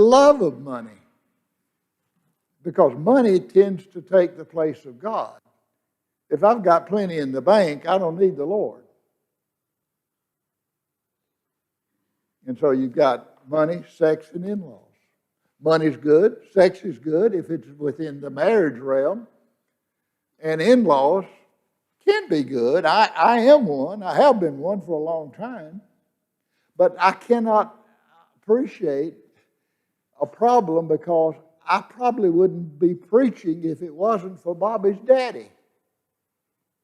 love of money. Because money tends to take the place of God. If I've got plenty in the bank, I don't need the Lord. And so you've got money, sex, and in-laws. Money's good. Sex is good if it's within the marriage realm. And in-laws can be good. I am one. I have been one for a long time. But I cannot appreciate a problem because I probably wouldn't be preaching if it wasn't for Bobby's daddy.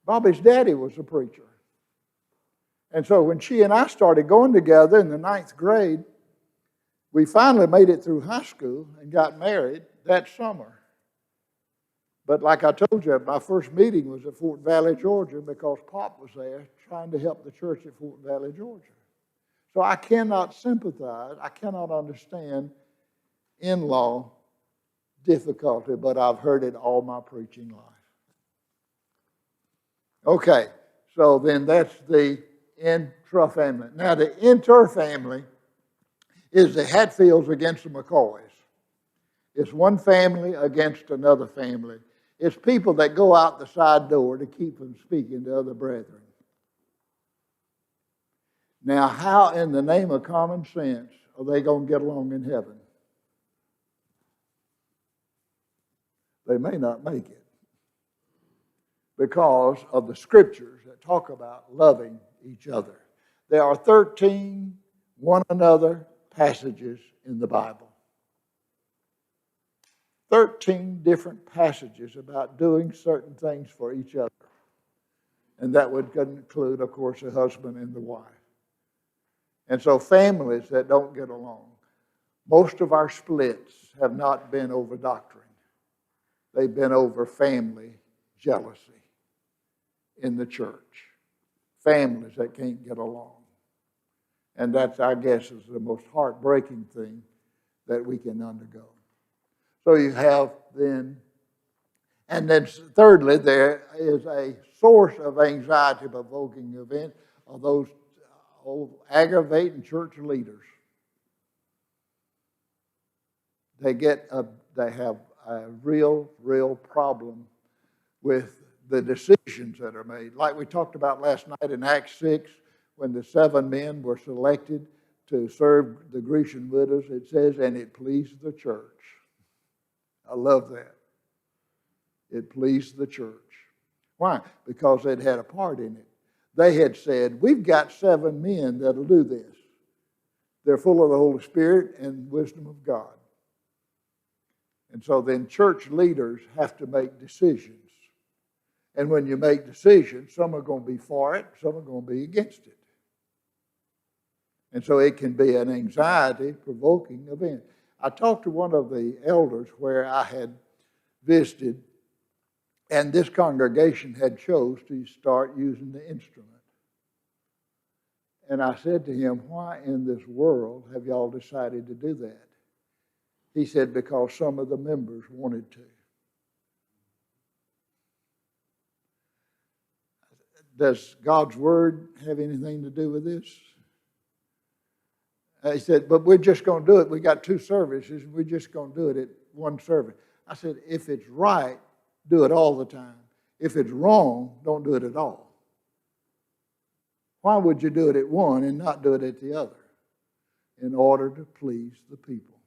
Bobby's daddy was a preacher. And so when she and I started going together in the 9th grade, we finally made it through high school and got married that summer. But like I told you, my first meeting was at Fort Valley, Georgia, because Pop was there trying to help the church at Fort Valley, Georgia. So I cannot sympathize, I cannot understand in-law difficulty, but I've heard it all my preaching life. Okay, so then that's the intra-family. Now the inter-family is the Hatfields against the McCoys. It's one family against another family. It's people that go out the side door to keep from speaking to other brethren. Now, how in the name of common sense are they going to get along in heaven? They may not make it because of the scriptures that talk about loving each other. There are 13 one another passages in the Bible. 13 different passages about doing certain things for each other. And that would include, of course, the husband and the wife. And so families that don't get along, most of our splits have not been over doctrine. They've been over family jealousy in the church. Families that can't get along. And that's, I guess, is the most heartbreaking thing that we can undergo. So you have then, and then thirdly, there is a source of anxiety-provoking event of those old aggravating church leaders. They have a real problem with the decisions that are made. Like we talked about last night in Acts 6, when the 7 men were selected to serve the Grecian widows, it says, and it pleased the church. I love that. It pleased the church. Why? Because they'd had a part in it. They had said, we've got 7 men that'll do this. They're full of the Holy Spirit and wisdom of God. And so then church leaders have to make decisions. And when you make decisions, some are going to be for it, some are going to be against it. And so it can be an anxiety-provoking event. I talked to one of the elders where I had visited, and this congregation had chose to start using the instrument. And I said to him, why in this world have y'all decided to do that? He said, because some of the members wanted to. Does God's word have anything to do with this? He said, but we're just going to do it. We got 2 services. We're just going to do it at one service. I said, if it's right, do it all the time. If it's wrong, don't do it at all. Why would you do it at one and not do it at the other? In order to please the people.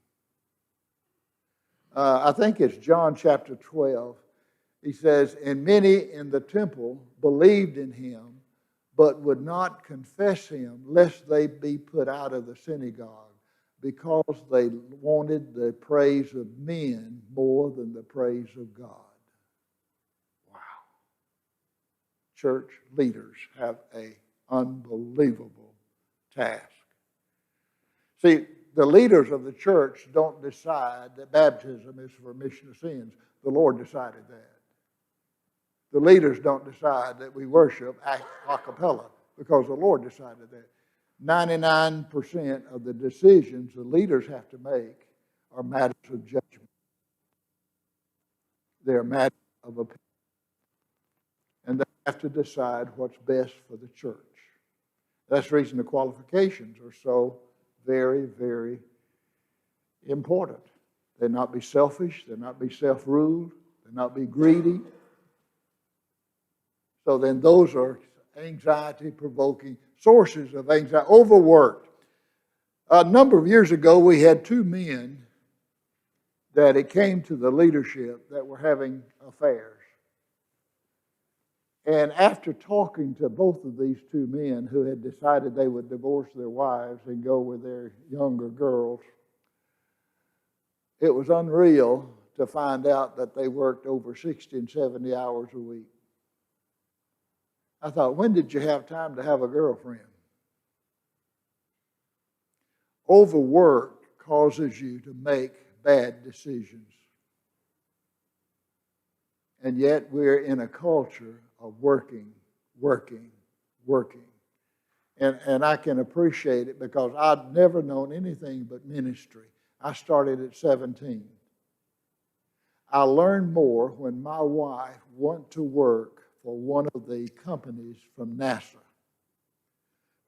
I think it's John chapter 12. He says, and many in the temple believed in him, but would not confess him, lest they be put out of the synagogue, because they wanted the praise of men more than the praise of God. Wow. Church leaders have an unbelievable task. See, the leaders of the church don't decide that baptism is for remission of sins. The Lord decided that. The leaders don't decide that we worship a cappella because the Lord decided that. 99% of the decisions the leaders have to make are matters of judgment. They're matters of opinion. And they have to decide what's best for the church. That's the reason the qualifications are so very, very important. They not be selfish. They not be self-ruled. They not be greedy. So then those are anxiety-provoking sources of anxiety. Overworked. A number of years ago, we had two men that it came to the leadership that were having affairs. And after talking to both of these two men who had decided they would divorce their wives and go with their younger girls, it was unreal to find out that they worked over 60 and 70 hours a week. I thought, when did you have time to have a girlfriend? Overwork causes you to make bad decisions. And yet we're in a culture of working. And I can appreciate it because I'd never known anything but ministry. I started at 17. I learned more when my wife went to work for one of the companies from NASA.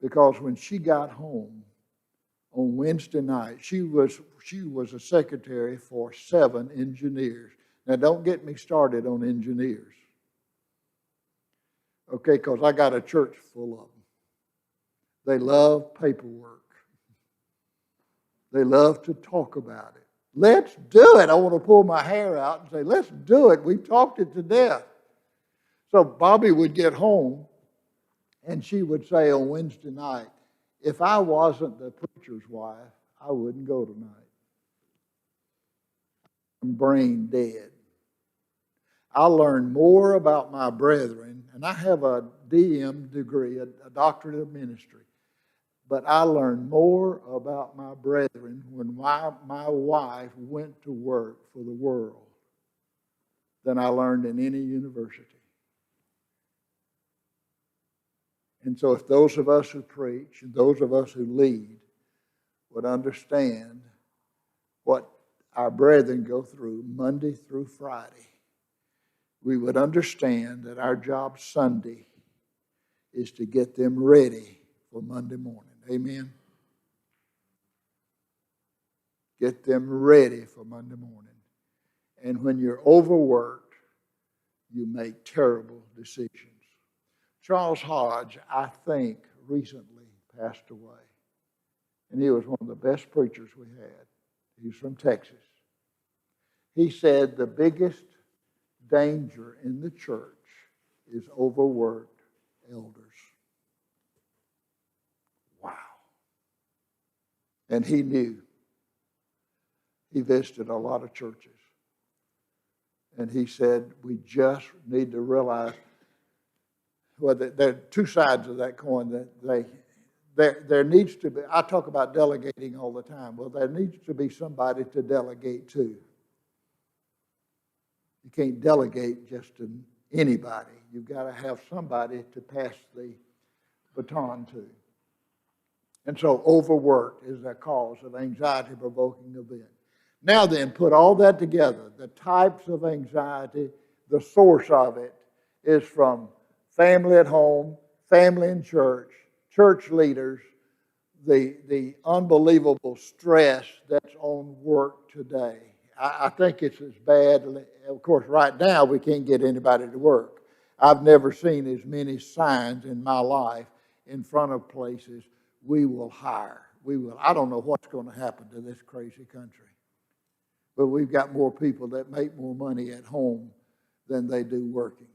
Because when she got home on Wednesday night, she was a secretary for 7 engineers. Now, don't get me started on engineers. Okay, because I got a church full of them. They love paperwork. They love to talk about it. Let's do it. I want to pull my hair out and say, let's do it. We've talked it to death. So Bobby would get home, and she would say on Wednesday night, if I wasn't the preacher's wife, I wouldn't go tonight. I'm brain dead. I learned more about my brethren, and I have a DM degree, a doctorate of ministry, but I learned more about my brethren when my wife went to work for the world than I learned in any university. And so if those of us who preach and those of us who lead would understand what our brethren go through Monday through Friday, we would understand that our job Sunday is to get them ready for Monday morning. Amen? Get them ready for Monday morning. And when you're overworked, you make terrible decisions. Charles Hodge, I think, recently passed away. And he was one of the best preachers we had. He's from Texas. He said the biggest danger in the church is overworked elders. Wow. And he knew. He visited a lot of churches. And he said, we just need to realize, well, there are two sides of that coin. That there needs to be, I talk about delegating all the time. Well, there needs to be somebody to delegate to. You can't delegate just to anybody. You've got to have somebody to pass the baton to. And so overwork is a cause of anxiety-provoking event. Now then, put all that together. The types of anxiety, the source of it is from family at home, family in church, church leaders, the unbelievable stress that's on work today. I think it's as bad. Of course, right now we can't get anybody to work. I've never seen as many signs in my life in front of places, we will hire. We will. I don't know what's going to happen to this crazy country. But we've got more people that make more money at home than they do working.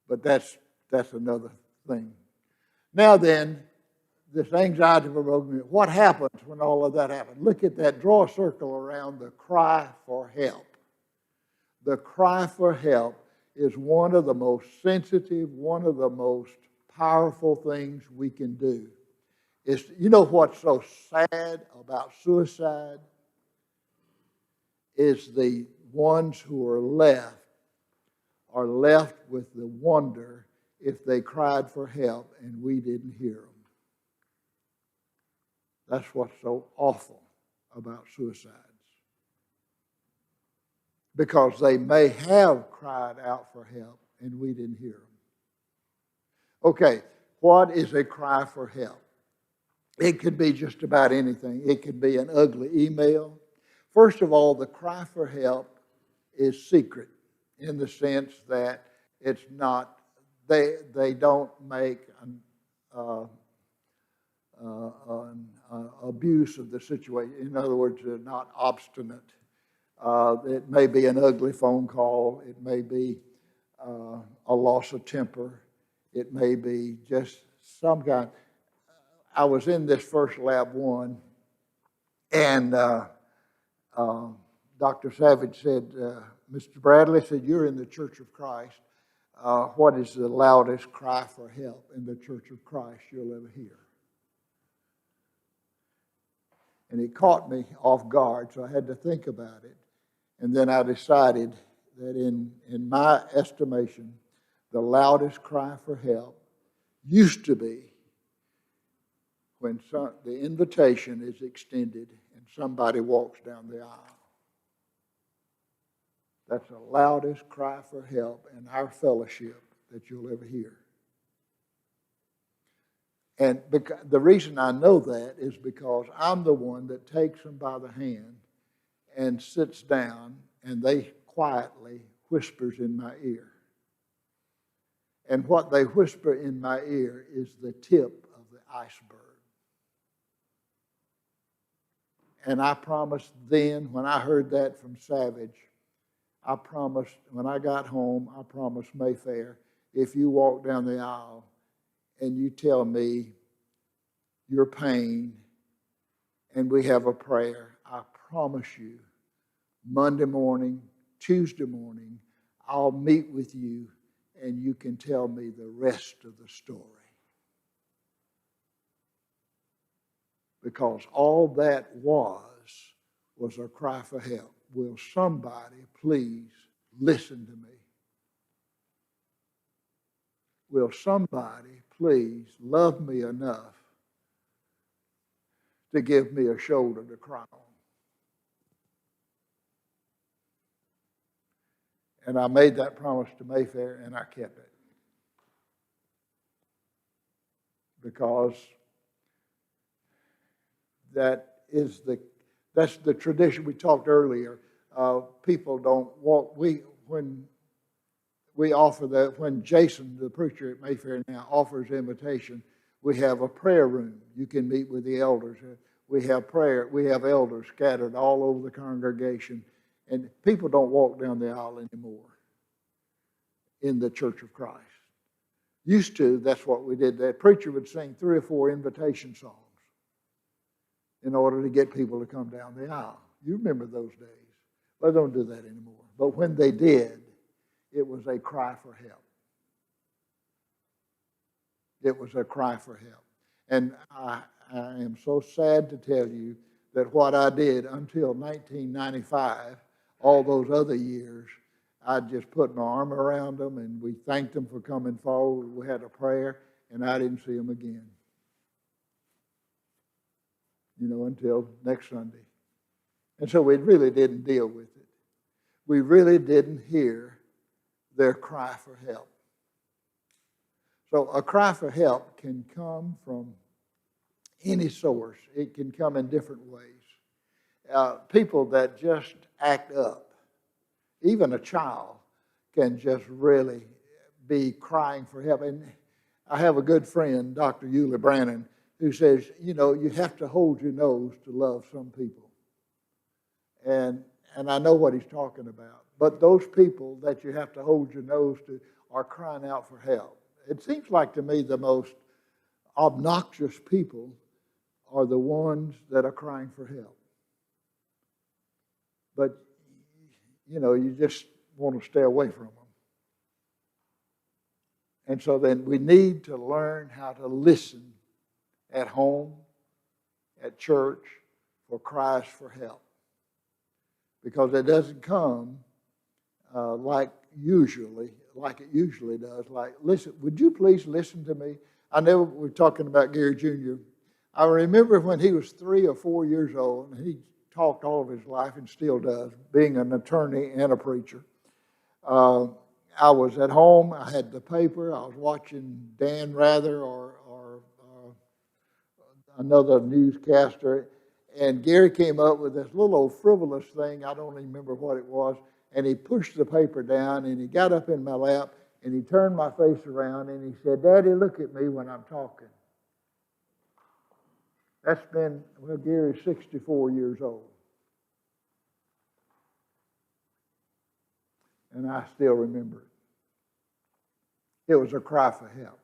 But that's another thing. Now then, this anxiety-provoking, what happens when all of that happens? Look at that, draw a circle around the cry for help. The cry for help is one of the most sensitive, one of the most powerful things we can do. You know what's so sad about suicide? Is the ones who are left with the wonder if they cried for help and we didn't hear them. That's what's so awful about suicides. Because they may have cried out for help and we didn't hear them. Okay, what is a cry for help? It could be just about anything. It could be an ugly email. First of all, the cry for help is secret in the sense that it's not, they don't make an abuse of the situation. In other words, they're not obstinate. It may be an ugly phone call. It may be a loss of temper. It may be just some kind. I was in this first lab one, and Dr. Savage said, Mr. Bradley said, you're in the Church of Christ. What is the loudest cry for help in the Church of Christ you'll ever hear? And it caught me off guard, so I had to think about it. And then I decided that in my estimation, the loudest cry for help used to be when the invitation is extended and somebody walks down the aisle. That's the loudest cry for help in our fellowship that you'll ever hear. And the reason I know that is because I'm the one that takes them by the hand and sits down, and they quietly whispers in my ear. And what they whisper in my ear is the tip of the iceberg. And I promised then, when I heard that from Savage, I promised, when I got home, I promised Mayfair, if you walk down the aisle and you tell me your pain and we have a prayer, I promise you, Monday morning, Tuesday morning, I'll meet with you and you can tell me the rest of the story. Because all that was a cry for help. Will somebody please listen to me? Will somebody please love me enough to give me a shoulder to cry on? And I made that promise to Mayfair, and I kept it. Because that's the tradition we talked earlier. People don't walk. When Jason, the preacher at Mayfair now, offers invitation, we have a prayer room. You can meet with the elders. We have prayer. We have elders scattered all over the congregation, and people don't walk down the aisle anymore in the Church of Christ. Used to, that's what we did. The preacher would sing 3 or 4 invitation songs in order to get people to come down the aisle. You remember those days. They don't do that anymore. But when they did, it was a cry for help. It was a cry for help. And I am so sad to tell you that what I did until 1995, all those other years, I just put my arm around them and we thanked them for coming forward. We had a prayer, and I didn't see them again. Until next Sunday. And so we really didn't deal with it. We really didn't hear their cry for help. So a cry for help can come from any source. It can come in different ways. People that just act up, even a child, can just really be crying for help. And I have a good friend, Dr. Eula Brannon, who says, you have to hold your nose to love some people. And I know what he's talking about. But those people that you have to hold your nose to are crying out for help. It seems like to me the most obnoxious people are the ones that are crying for help. But, you just want to stay away from them. And so then we need to learn how to listen at home, at church, for cries for help. Because it doesn't come like it usually does. Like, listen, would you please listen to me? I know we're talking about Gary Jr. I remember when he was 3 or 4 years old, and he talked all of his life and still does, being an attorney and a preacher. I was at home. I had the paper. I was watching Dan Rather or another newscaster, and Gary came up with this little old frivolous thing. I don't even remember what it was. And he pushed the paper down, and he got up in my lap, and he turned my face around, and he said, "Daddy, look at me when I'm talking." That's been, well, Gary's 64 years old. And I still remember it. It was a cry for help.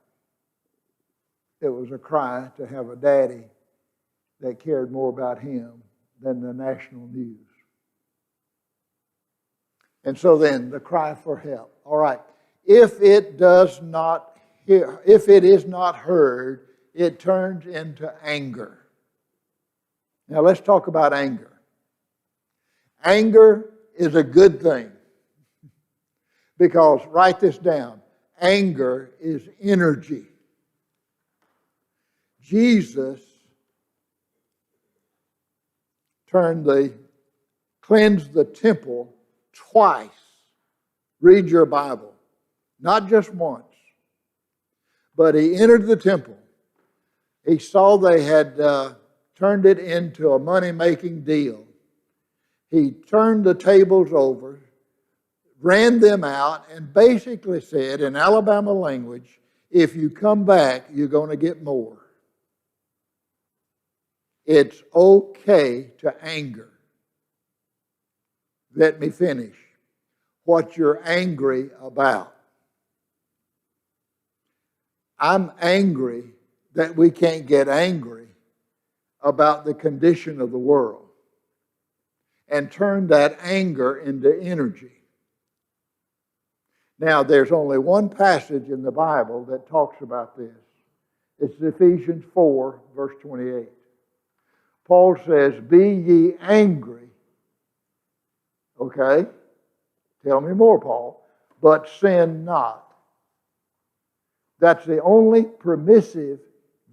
It was a cry to have a daddy that cared more about him than the national news. And so then the cry for help. All right. If it is not heard, it turns into anger. Now let's talk about anger. Anger is a good thing. Because, write this down, anger is energy. Jesus cleansed the temple twice. Read your Bible. Not just once. But he entered the temple. He saw they had turned it into a money-making deal. He turned the tables over, ran them out, and basically said, in Alabama language, if you come back, you're going to get more. It's okay to anger. Let me finish. What you're angry about. I'm angry that we can't get angry about the condition of the world and turn that anger into energy. Now, there's only one passage in the Bible that talks about this. It's Ephesians 4, verse 28. Paul says, "Be ye angry." Okay? Tell me more, Paul. "But sin not." That's the only permissive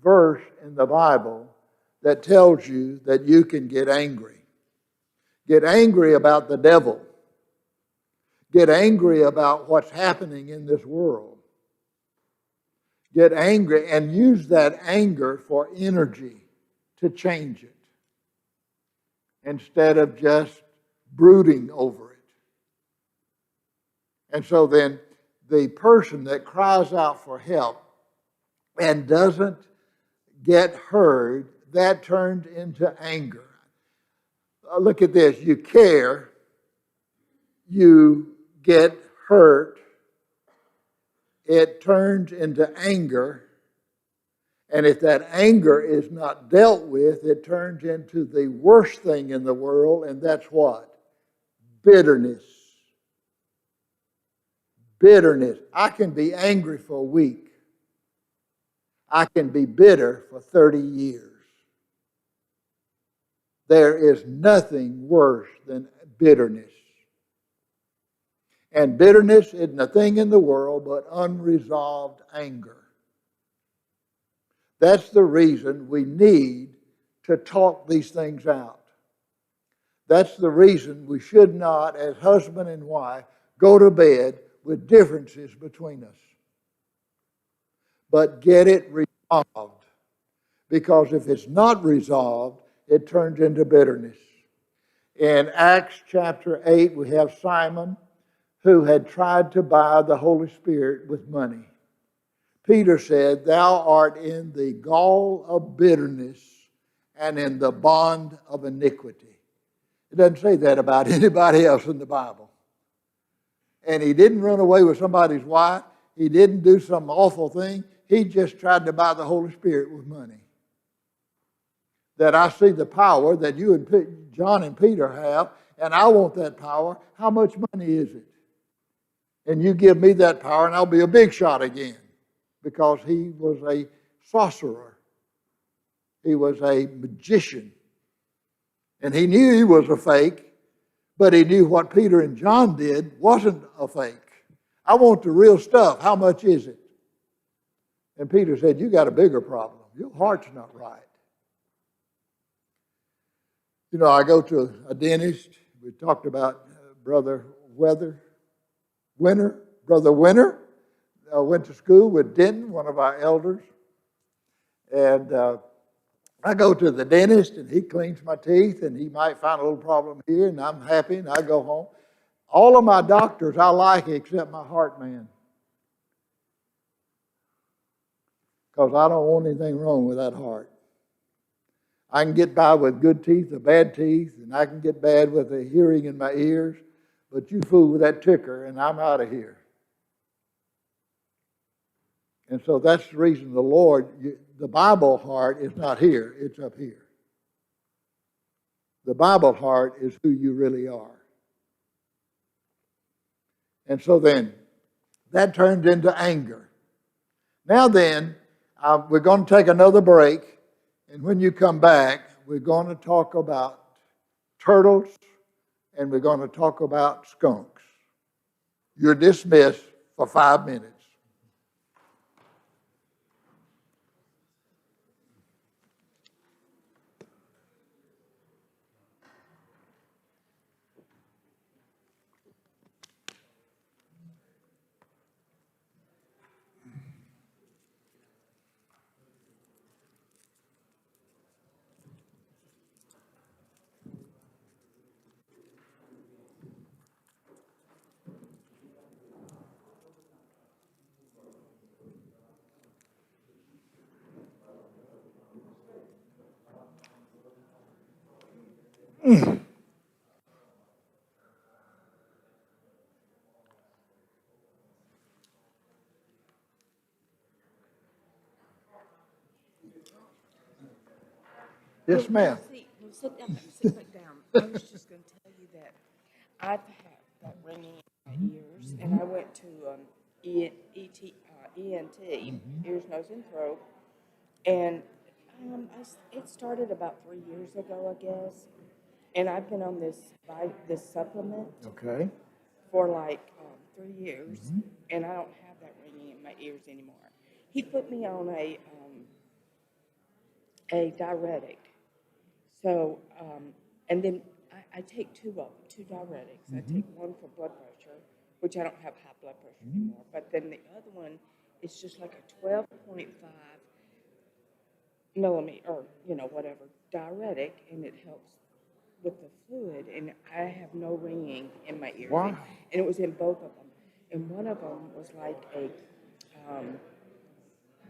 verse in the Bible that tells you that you can get angry. Get angry about the devil. Get angry about what's happening in this world. Get angry and use that anger for energy to change it instead of just brooding over it. And so then the person that cries out for help and doesn't get heard, that turns into anger. Look at this. You care, you get hurt, it turns into anger, and if that anger is not dealt with, it turns into the worst thing in the world, and that's what? Bitterness. Bitterness. I can be angry for a week. I can be bitter for 30 years. There is nothing worse than bitterness. And bitterness isn't a thing in the world but unresolved anger. That's the reason we need to talk these things out. That's the reason we should not, as husband and wife, go to bed with differences between us. But get it resolved. Because if it's not resolved, it turns into bitterness. In Acts chapter 8, we have Simon, who had tried to buy the Holy Spirit with money. Peter said, "Thou art in the gall of bitterness and in the bond of iniquity." It doesn't say that about anybody else in the Bible. And he didn't run away with somebody's wife. He didn't do some awful thing. He just tried to buy the Holy Spirit with money. That I see the power that you and John and Peter have, and I want that power. How much money is it? And you give me that power, and I'll be a big shot again. Because he was a sorcerer. He was a magician. And he knew he was a fake, but he knew what Peter and John did wasn't a fake. I want the real stuff. How much is it? And Peter said, "You got a bigger problem. Your heart's not right." You know, I go to a dentist. We talked about Brother Winter. Went to school with Denton, one of our elders. And I go to the dentist and he cleans my teeth and he might find a little problem here and I'm happy and I go home. All of my doctors I like except my heart man. Because I don't want anything wrong with that heart. I can get by with good teeth or bad teeth, and I can get bad with the hearing in my ears, but you fool with that ticker and I'm out of here. And so that's the reason the Lord, the Bible heart is not here, it's up here. The Bible heart is who you really are. And so then, that turns into anger. Now then, we're going to take another break, and when you come back, we're going to talk about turtles, and we're going to talk about skunks. You're dismissed for 5 minutes. Yes, ma'am. Sit down. Sit back down. I was just going to tell you that I've had that ringing in my ears, and I went to ENT, ears, nose, and throat, and it started about 3 years ago, I guess, and I've been on this supplement Okay. for like 3 years, and I don't have that ringing in my ears anymore. He put me on a diuretic. So, and then I take two diuretics. I take one for blood pressure, which I don't have high blood pressure anymore. But then the other one is just like a 12.5 millimeter, or whatever, diuretic, and it helps with the fluid. And I have no ringing in my ears. Wow. And it was in both of them. And one of them was like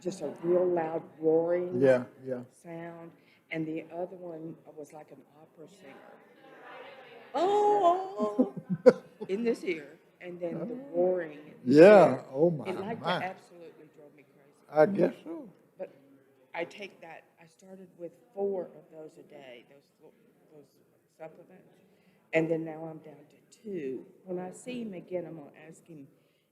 just a real loud roaring sound. And the other one was like an opera singer. Oh, in this ear. And then the roaring. Yeah. Oh, my. It absolutely drove me crazy. I guess so. But I take that. I started with 4 of those a day, those supplements. And then now I'm down to 2. When I see him again, I'm going to ask him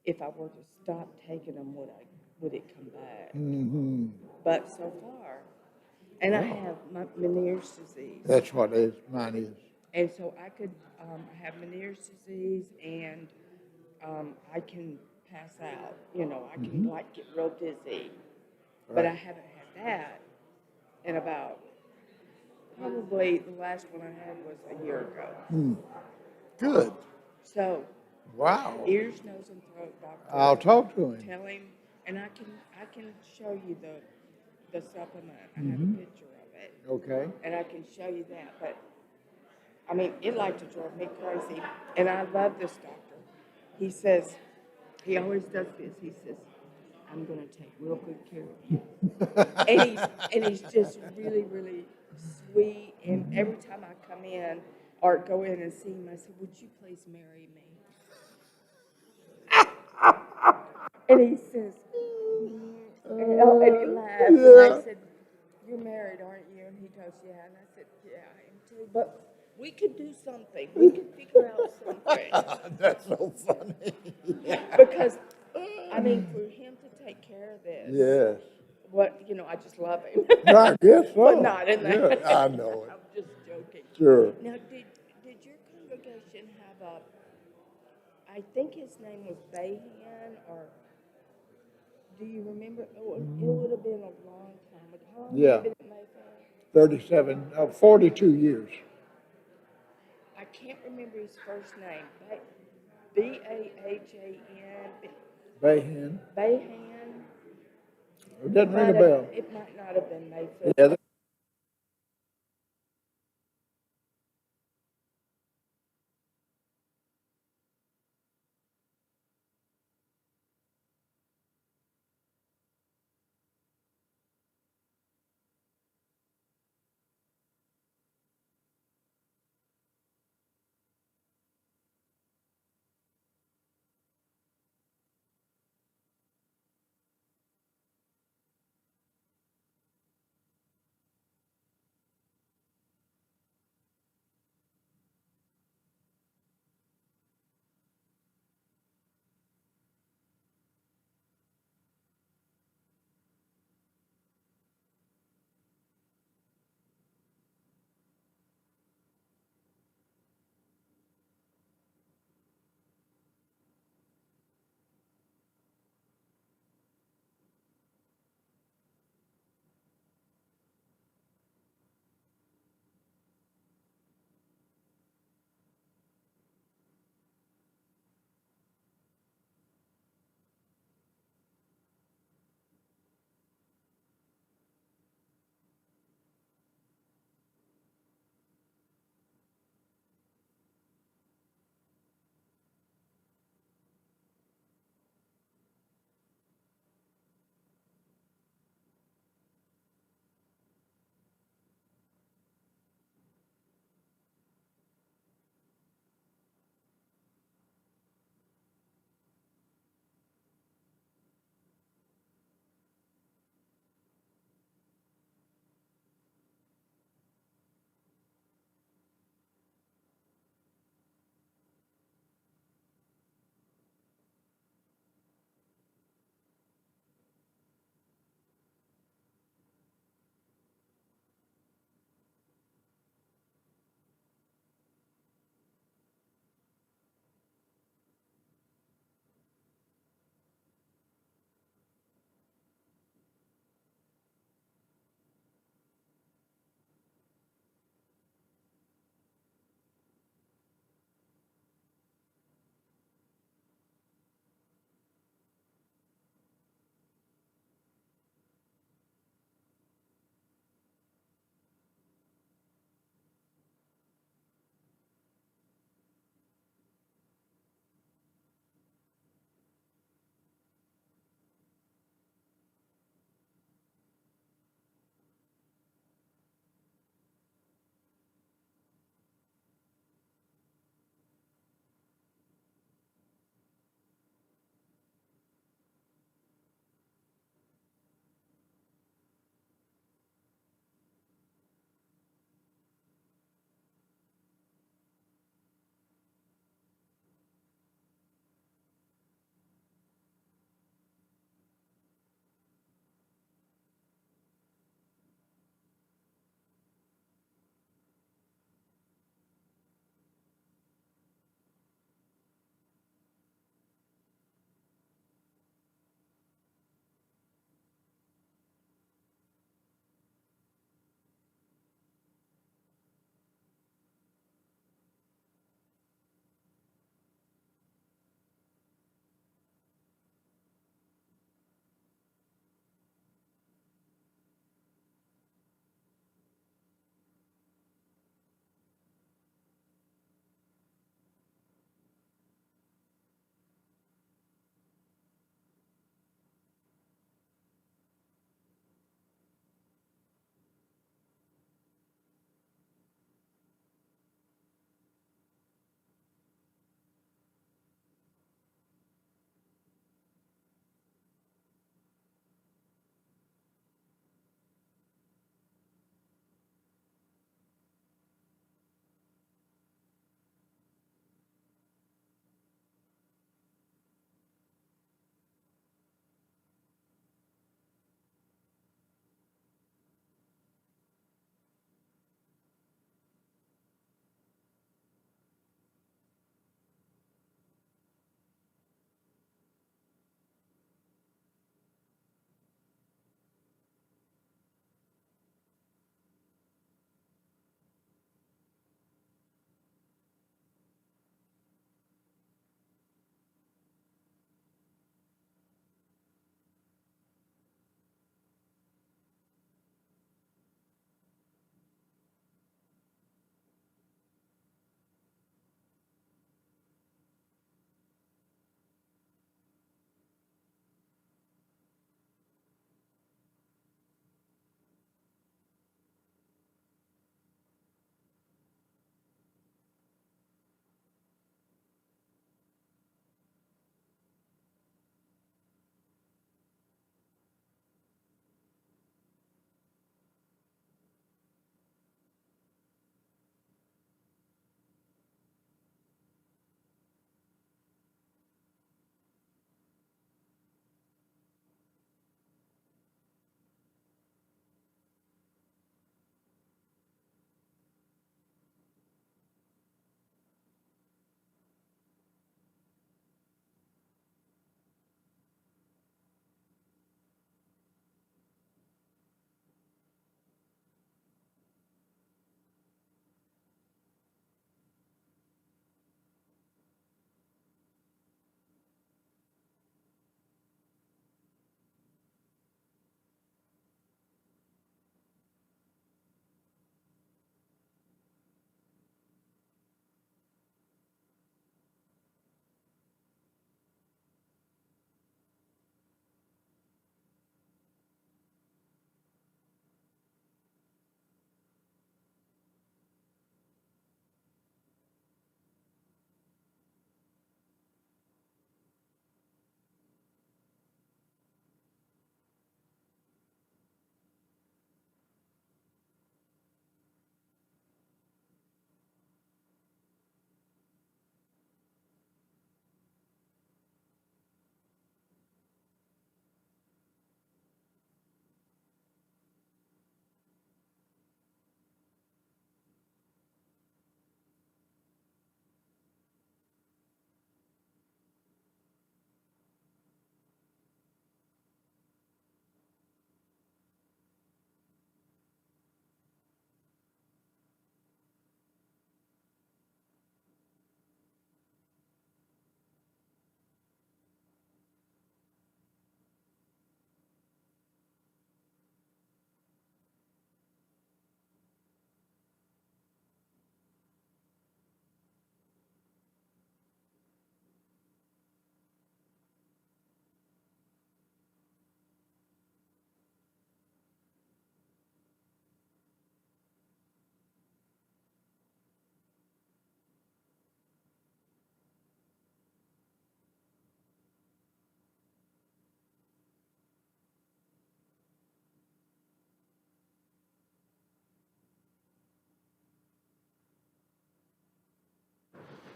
if I were to stop taking them, would it come back? Mm-hmm. But so far, and I have Meniere's disease. That's what mine is. And so I could have Meniere's disease, and I can pass out. I can get real dizzy. Right. But I haven't had that in about, probably the last one I had was a year ago. Good. So, wow. Ears, nose, and throat doctor. I'll talk to him. Tell him, and I can show you the supplement. I have a picture of it. Okay. And I can show you that. But I mean, it like to drive me crazy. And I love this doctor. He says, he always does this. He says, I'm going to take real good care of you. and he's just really, really sweet. And every time I come in or go in and see him, I said, would you please marry me? And he says, and he laughs. And I said, you're married, aren't you? And he goes, yeah. And I said, yeah, I am too. But we could do something. We could figure out something. That's so funny. Because, I mean, for him to take care of this. Yes. I just love him. I guess so. But not in that. Yeah, I know it. I'm just joking. Sure. Now, did your congregation have I think his name was Bayhan, or do you remember? Oh, it would have been a long time ago. How long have you been at Mayfair? 42 years. I can't remember his first name. B-A-H-A-N. Bayhan. Bayhan. It doesn't ring a bell. It might not have been Mayfair. Yeah.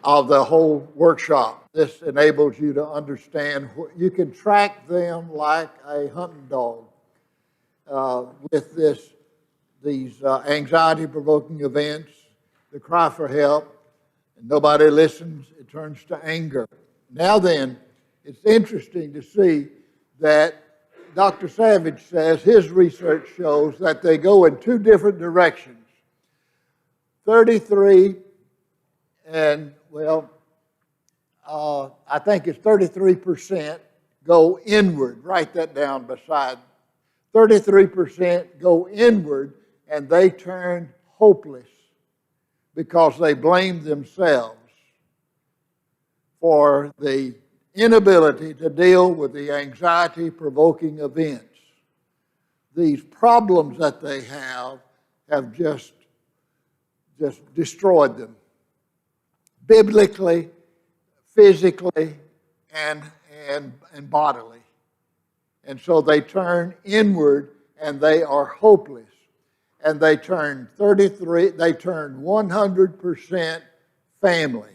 of the whole workshop. This enables you to understand. You can track them like a hunting dog with these anxiety-provoking events, the cry for help, and nobody listens. It turns to anger. Now then, it's interesting to see that Dr. Savage says his research shows that they go in two different directions. 33 and, well, I think it's 33% go inward. Write that down beside. 33% go inward and they turn hopeless because they blame themselves for the inability to deal with the anxiety-provoking events. These problems that they have just destroyed them, biblically, physically, and bodily. And so they turn inward and they are hopeless. And they turn 100% family.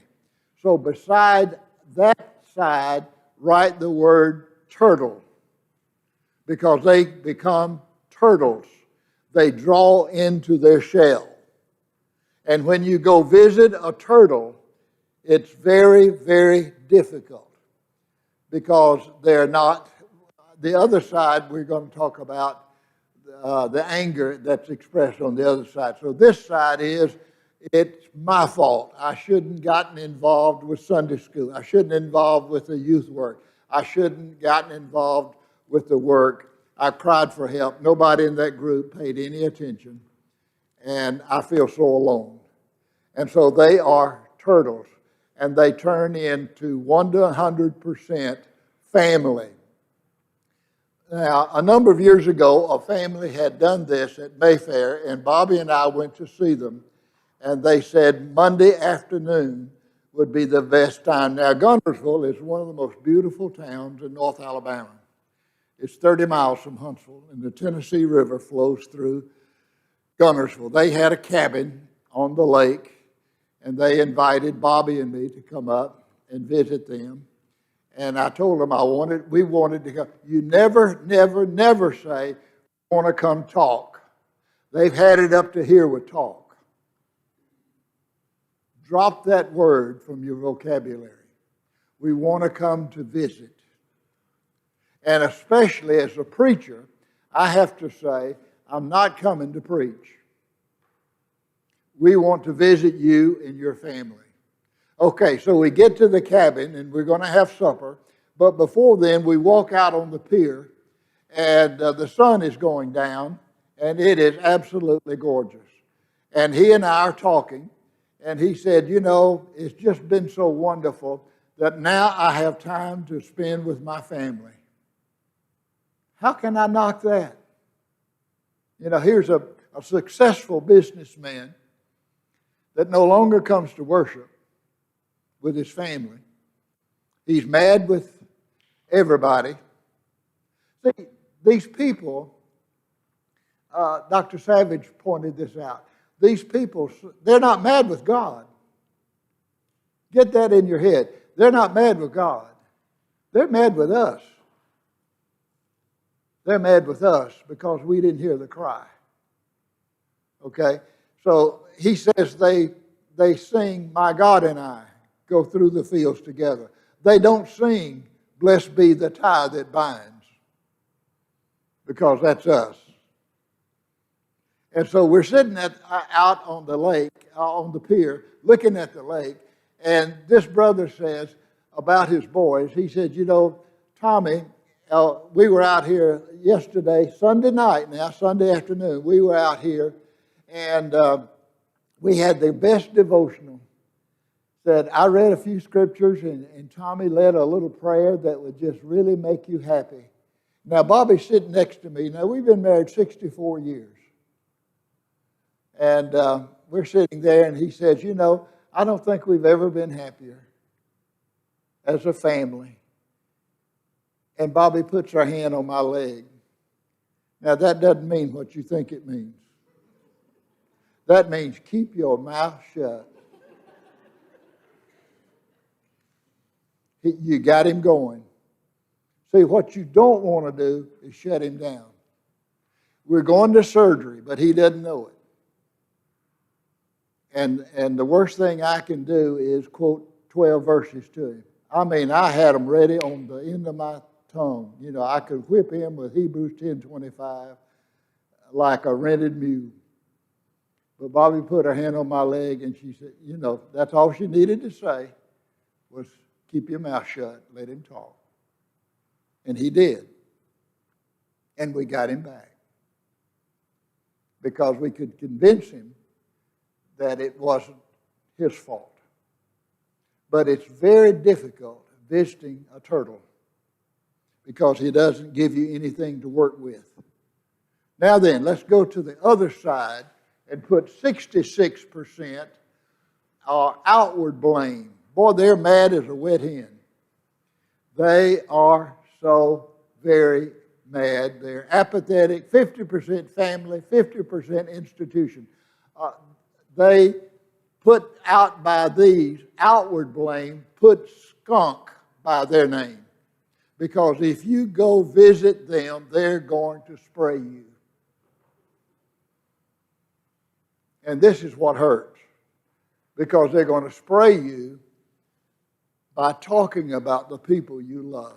So beside that side, write the word turtle, because they become turtles. They draw into their shell. And when you go visit a turtle, it's very, very difficult because they're not. The other side, we're going to talk about the anger that's expressed on the other side. So this side is, it's my fault. I shouldn't gotten involved with Sunday school. I shouldn't involved with the youth work. I shouldn't gotten involved with the work. I cried for help. Nobody in that group paid any attention. And I feel so alone. And so they are turtles. And they turn into 100% family. Now, a number of years ago, a family had done this at Mayfair, and Bobby and I went to see them, and they said Monday afternoon would be the best time. Now, Guntersville is one of the most beautiful towns in North Alabama. It's 30 miles from Huntsville, and the Tennessee River flows through Guntersville. They had a cabin on the lake, and they invited Bobby and me to come up and visit them. And I told them we wanted to come. You never say, want to come talk. They've had it up to here with talk. Drop that word from your vocabulary. We want to come to visit. And especially as a preacher, I have to say, I'm not coming to preach. We want to visit you and your family. Okay, so we get to the cabin, and we're going to have supper. But before then, we walk out on the pier, and the sun is going down, and it is absolutely gorgeous. And he and I are talking, and he said, you know, it's just been so wonderful that now I have time to spend with my family. How can I knock that? You know, here's a successful businessman that no longer comes to worship with his family. He's mad with everybody. See, these people, Dr. Savage pointed this out. These people, they're not mad with God. Get that in your head. They're not mad with God. They're mad with us. They're mad with us because we didn't hear the cry. Okay? So he says they sing, My God and I go through the fields together. They don't sing, Blessed be the tie that binds, because that's us. And so we're sitting out on the lake, on the pier, looking at the lake, and this brother says about his boys, he said, you know, Tommy, we were out here yesterday, Sunday afternoon, we were out here, and we had the best devotional. Said, I read a few scriptures, and Tommy led a little prayer that would just really make you happy. Now, Bobby's sitting next to me. Now, we've been married 64 years. And we're sitting there, and he says, you know, I don't think we've ever been happier as a family. And Bobby puts her hand on my leg. Now, that doesn't mean what you think it means. That means keep your mouth shut. You got him going. See, what you don't want to do is shut him down. We're going to surgery, but he doesn't know it. And the worst thing I can do is quote 12 verses to him. I mean, I had them ready on the end of my tongue. You know, I could whip him with Hebrews 10:25 like a rented mule. But Bobby put her hand on my leg and she said, you know, that's all she needed to say was keep your mouth shut, let him talk. And he did. And we got him back. Because we could convince him that it wasn't his fault. But it's very difficult visiting a turtle because he doesn't give you anything to work with. Now then, let's go to the other side and put 66% are outward blame. Boy, they're mad as a wet hen. They are so very mad. They're apathetic, 50% family, 50% institution. They put out by these, outward blame, put skunk by their name. Because if you go visit them, they're going to spray you. And this is what hurts. Because they're going to spray you by talking about the people you love.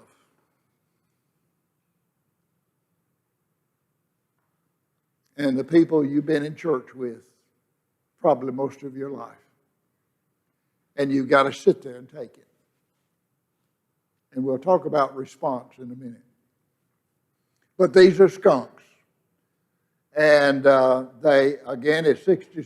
And the people you've been in church with probably most of your life. And you've got to sit there and take it. And we'll talk about response in a minute. But these are skunks. And they, again, it's 60.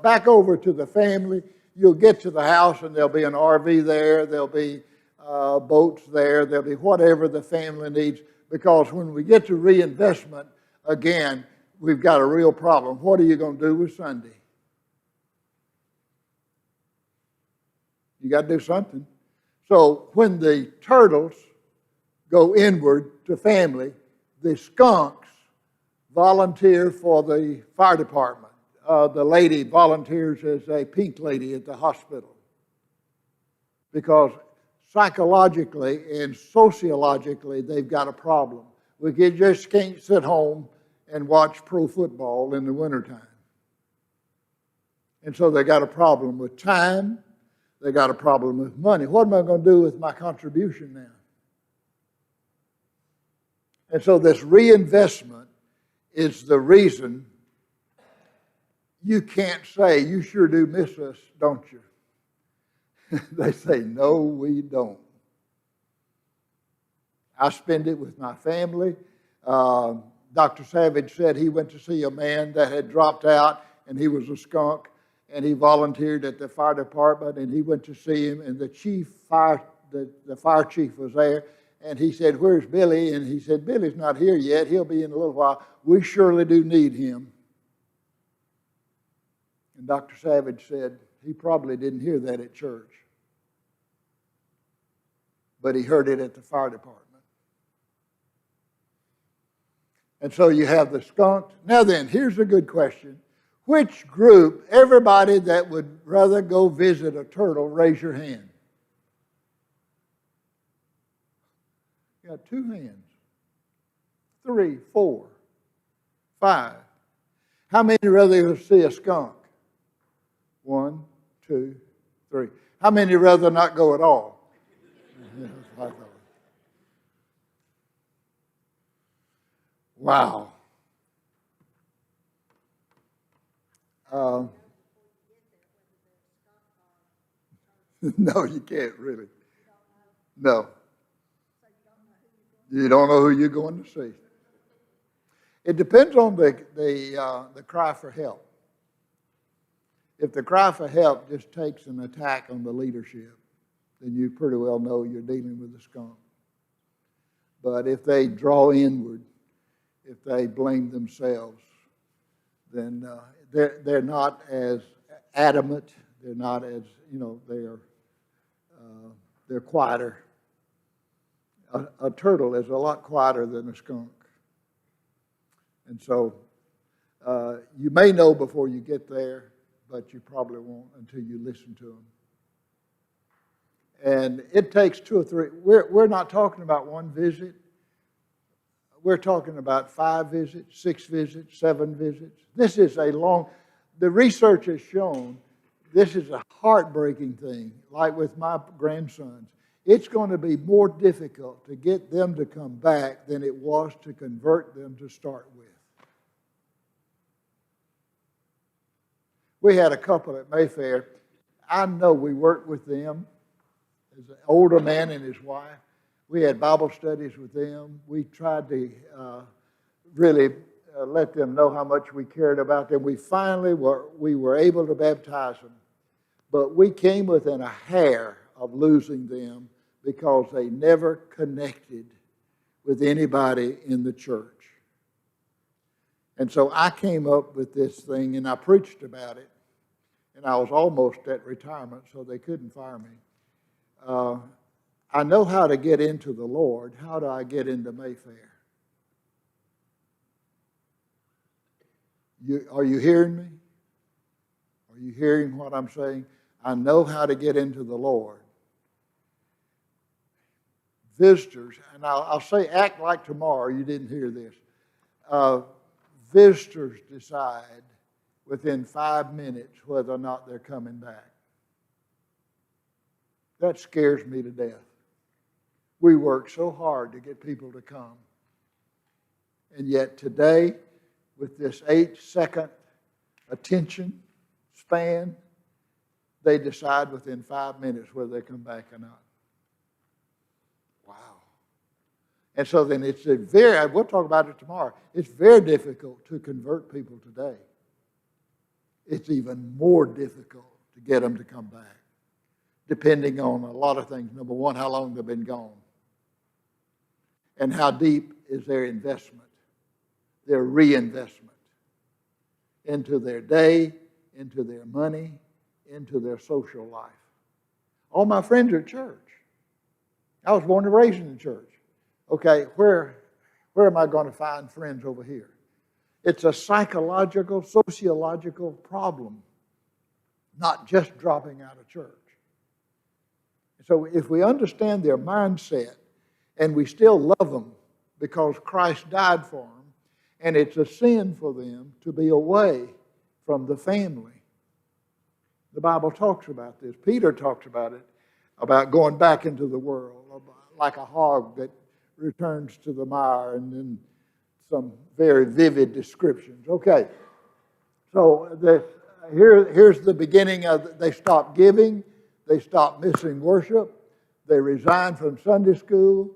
Back over to the family, you'll get to the house and there'll be an RV there, there'll be boats there, there'll be whatever the family needs. Because when we get to reinvestment, again, we've got a real problem. What are you going to do with Sunday? You got to do something. So when the turtles go inward to family, the skunks volunteer for the fire department. The lady volunteers as a pink lady at the hospital. Because psychologically and sociologically, they've got a problem. We just can't sit home and watch pro football in the wintertime. And so they got a problem with time. They got a problem with money. What am I going to do with my contribution now? And so this reinvestment is the reason you can't say, you sure do miss us, don't you? They say, no, we don't. I spend it with my family. Dr. Savage said he went to see a man that had dropped out, and he was a skunk, and he volunteered at the fire department, and he went to see him, and the fire chief was there, and he said, where's Billy? And he said, Billy's not here yet. He'll be in a little while. We surely do need him. And Dr. Savage said he probably didn't hear that at church, but he heard it at the fire department. And so you have the skunk. Now then, here's a good question. Which group, everybody that would rather go visit a turtle, raise your hand. You got 2 hands. 3, 4, 5. How many rather see a skunk? 1, 2, 3. How many rather not go at all? Wow. No, you can't really. No. You don't know who you're going to see. It depends on the cry for help. If the cry for help just takes an attack on the leadership, then you pretty well know you're dealing with a skunk. But if they draw inward, if they blame themselves, then they're not as adamant. They're not as, they're quieter. A turtle is a lot quieter than a skunk. And so you may know before you get there, but you probably won't until you listen to them. And it takes 2 or 3. We're not talking about one visit. We're talking about 5 visits, 6 visits, 7 visits. This is a long, the research has shown this is a heartbreaking thing, like with my grandsons. It's going to be more difficult to get them to come back than it was to convert them to start with. We had a couple at Mayfair. I know we worked with them. There's an older man and his wife. We had Bible studies with them. We tried to really let them know how much we cared about them. We finally were able to baptize them. But we came within a hair of losing them because they never connected with anybody in the church. And so I came up with this thing, and I preached about it. And I was almost at retirement, so they couldn't fire me. I know how to get into the Lord. How do I get into Mayfair? Are you hearing me? Are you hearing what I'm saying? I know how to get into the Lord. Visitors, and I'll say act like tomorrow you didn't hear this. Visitors decide within 5 minutes whether or not they're coming back. That scares me to death. We work so hard to get people to come. And yet today, with this 8-second attention span, they decide within 5 minutes whether they come back or not. Wow. And so then we'll talk about it tomorrow. It's very difficult to convert people today. It's even more difficult to get them to come back, depending on a lot of things. Number one, how long they've been gone. And how deep is their investment, their reinvestment into their day, into their money, into their social life. All my friends are at church. I was born and raised in the church. Okay, where am I going to find friends over here? It's a psychological, sociological problem, not just dropping out of church. So if we understand their mindset and we still love them because Christ died for them, and it's a sin for them to be away from the family. The Bible talks about this. Peter talks about it, about going back into the world, like a hog that returns to the mire, and then some very vivid descriptions. Okay, so here's the beginning of, they stopped giving, they stopped missing worship, they resigned from Sunday school,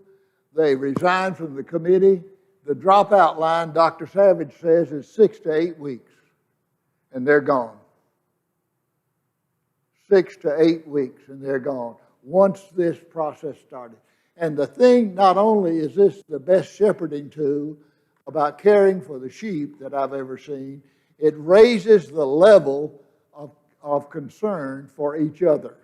they resigned from the committee. The dropout line, Dr. Savage says, is 6 to 8 weeks, and they're gone. 6 to 8 weeks, and they're gone, once this process started. And the thing, not only is this the best shepherding tool about caring for the sheep that I've ever seen, it raises the level of concern for each other.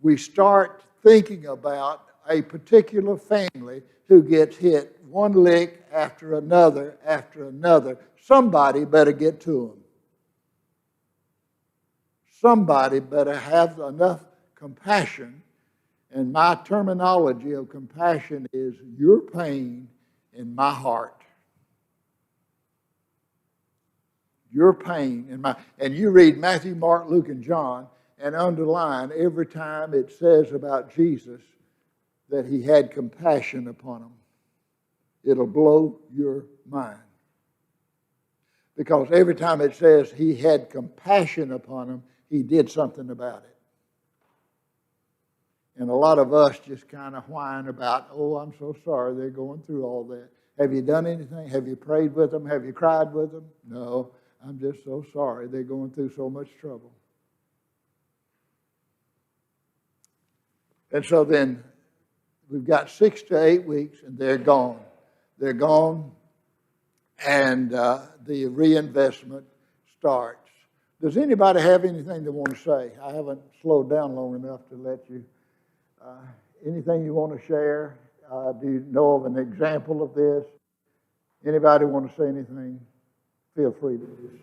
We start thinking about a particular family who gets hit one lick after another after another. Somebody better get to them. Somebody better have enough compassion. And my terminology of compassion is your pain in my heart. Your pain in my, and you read Matthew, Mark, Luke, and John, and underline every time it says about Jesus that he had compassion upon them. It'll blow your mind. Because every time it says he had compassion upon them, he did something about it. And a lot of us just kind of whine about, oh, I'm so sorry they're going through all that. Have you done anything? Have you prayed with them? Have you cried with them? No, I'm just so sorry they're going through so much trouble. And so then we've got 6 to 8 weeks, and they're gone. They're gone, and the reinvestment starts. Does anybody have anything they want to say? I haven't slowed down long enough to let you. Anything you want to share? Do you know of an example of this? Anybody want to say anything? Feel free to do so.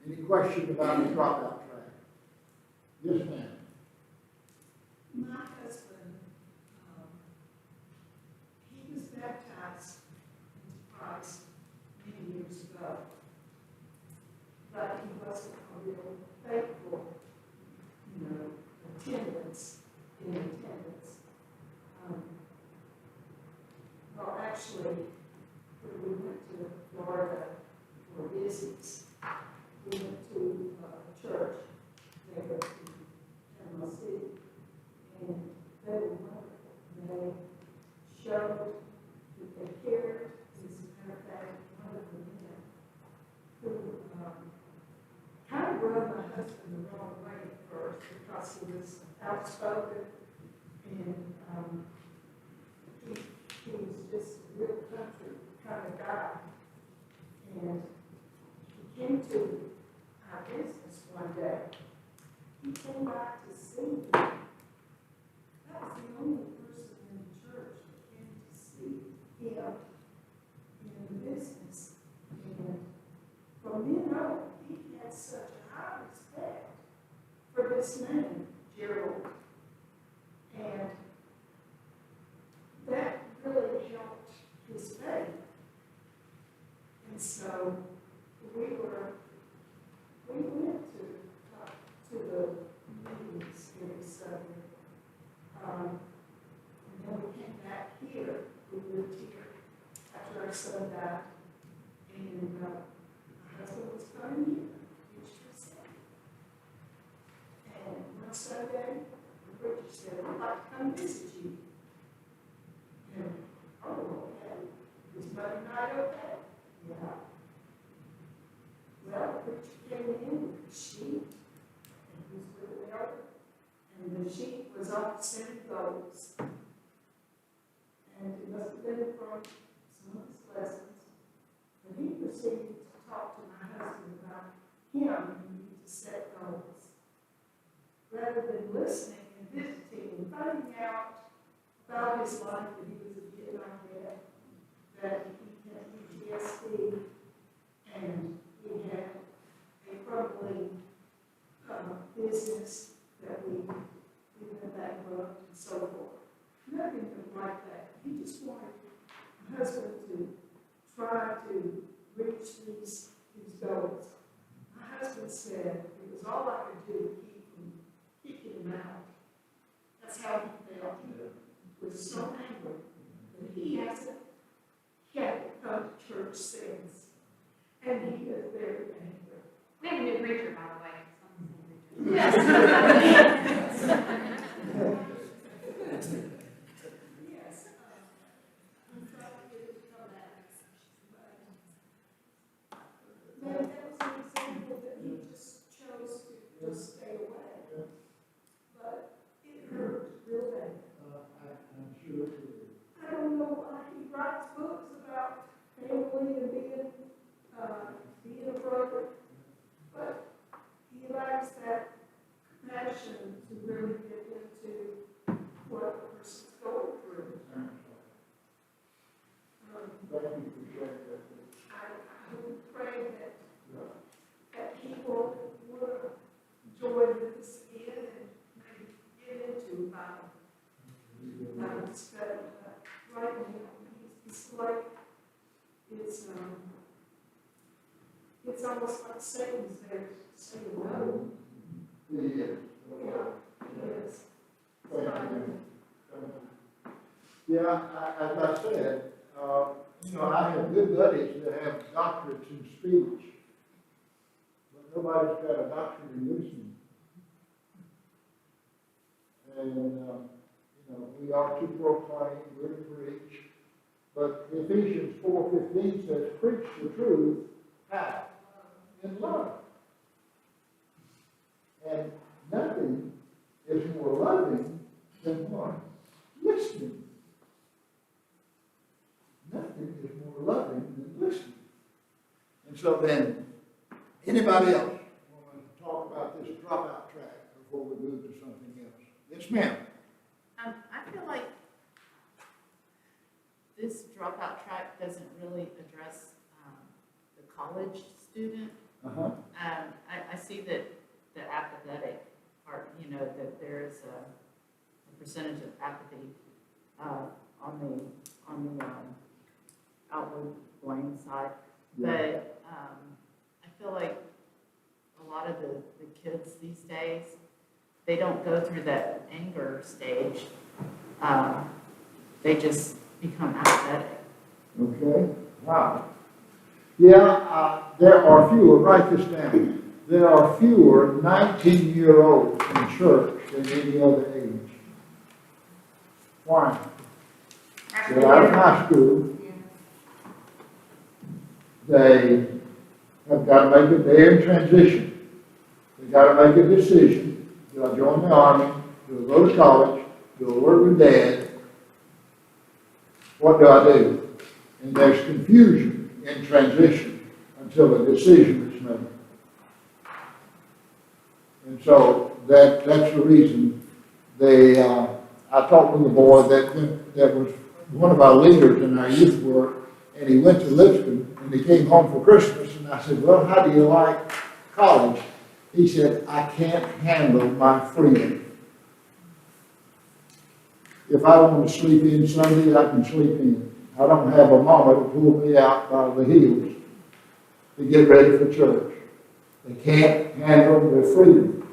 Any questions about the dropout track? Yes, ma'am. My husband, he was baptized into Christ many years ago, but he wasn't a real faithful, attendance, in attendance. Well, actually, when we went to Florida for business, we went to a church there in Panama City, and they were wonderful. They showed that they cared. As a matter of fact, one of the men who kind of rubbed my husband the wrong way at first because he was outspoken and he was just a real country kind of guy. And he came to our business one day. He came back to see me. That was the only person in the church that came to see him in the business. And from then on, he had such a high respect for this man, Gerald. And that really helped his faith. And so we went to the meetings every Sunday. And then we came back here. We lived here after our son died. And my husband was coming here, preached for Sunday. And one Sunday, the preacher said, "I'd like to come visit you." And, oh, okay. Is Monday night okay? Yeah. Well, the preacher came in with a sheet, and he was with the elder, and the sheet was on 7 goals. And it must have been from some of his lessons. And he proceeded to talk to my husband about him needing to set goals. Rather than listening and visiting and finding out about his life, that he was a Vietnam vet, that he had PTSD, and he had a crumbling business that we went bankrupt and so forth. Nothing like that. He just wanted my husband to try to reach these goals. My husband said it was all I could do to keep from kicking him out. That's how he felt. He was so angry that he hasn't come to church since. And he is very angry. We have a new preacher, by the way. Yes. Yes. I'm trying to get it to come back. But that was an example that he just chose to just stay away. But it hurt real bad. I'm sure it is. I don't know why he writes books about family and being a brother, but he lacks that passion to really get into what a person's going through. Thank you for sharing that. I would pray that people would join with us again and maybe get into Bible study. Right now, it's like it's almost like Satan's there to say no. Yes. Yeah, yes. Yeah, as I said, I have good buddies that have doctorates in speech, but nobody's got a doctorate in listening. And, we are to proclaim, we're to preach, but Ephesians 4:15 says, preach the truth, how? In love. And nothing is more loving than what? Listening. Nothing is more loving than listening. And so then, anybody else want to talk about this dropout track before we move to something else? Yes, ma'am. I feel like this dropout track doesn't really address the college student. Uh-huh. I see that the apathetic part, that there is a percentage of apathy on the outward blame side. Yeah. But I feel like a lot of the kids these days, they don't go through that anger stage. They just become apathetic. Okay, wow. Yeah, there are fewer, write this down, there are fewer 19-year-olds in church than any other age. Why? They're out of high school. They have got to make it, they're in transition. They've got to make a decision. Do I join the army? Do I go to college? Do I work with dad? What do I do? And there's confusion in transition until a decision is made. And so that's the reason I talked with a boy that was one of our leaders in our youth work, and he went to Lipscomb, and he came home for Christmas, and I said, well, how do you like college? He said, I can't handle my freedom. If I want to sleep in Sunday, I can sleep in. I don't have a mama to pull me out by the heels to get ready for church. They can't handle their freedom.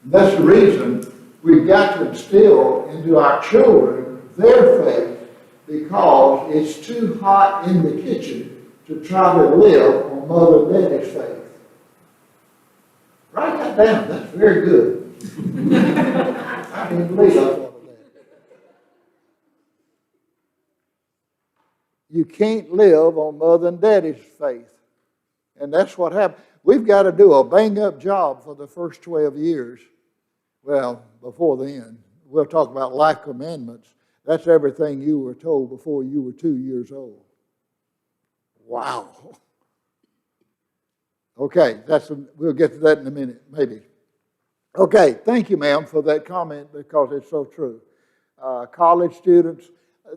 And that's the reason we've got to instill into our children their faith, because it's too hot in the kitchen to try to live on Mother and Daddy's faith. Write that down. That's very good. I can't believe I thought of that. You can't live on Mother and Daddy's faith. And that's what happened. We've got to do a bang-up job for the first 12 years. Well, before then. We'll talk about life commandments. That's everything you were told before you were 2 years old. Wow. Okay, we'll get to that in a minute, maybe. Okay, thank you, ma'am, for that comment, because it's so true. College students,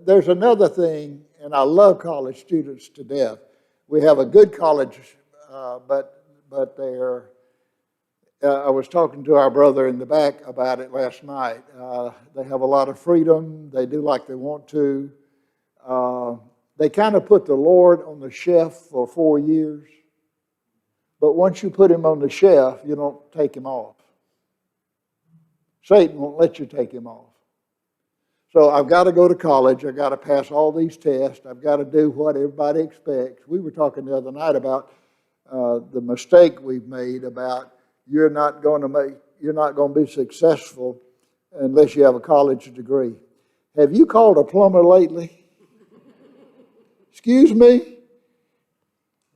there's another thing, and I love college students to death. We have a good college, but they're, I was talking to our brother in the back about it last night. They have a lot of freedom. They do like they want to. They kind of put the Lord on the shelf for 4 years. But once you put him on the shelf, you don't take him off. Satan won't let you take him off. So I've got to go to college. I've got to pass all these tests. I've got to do what everybody expects. We were talking the other night about the mistake we've made about you're not going to be successful unless you have a college degree. Have you called a plumber lately? Excuse me?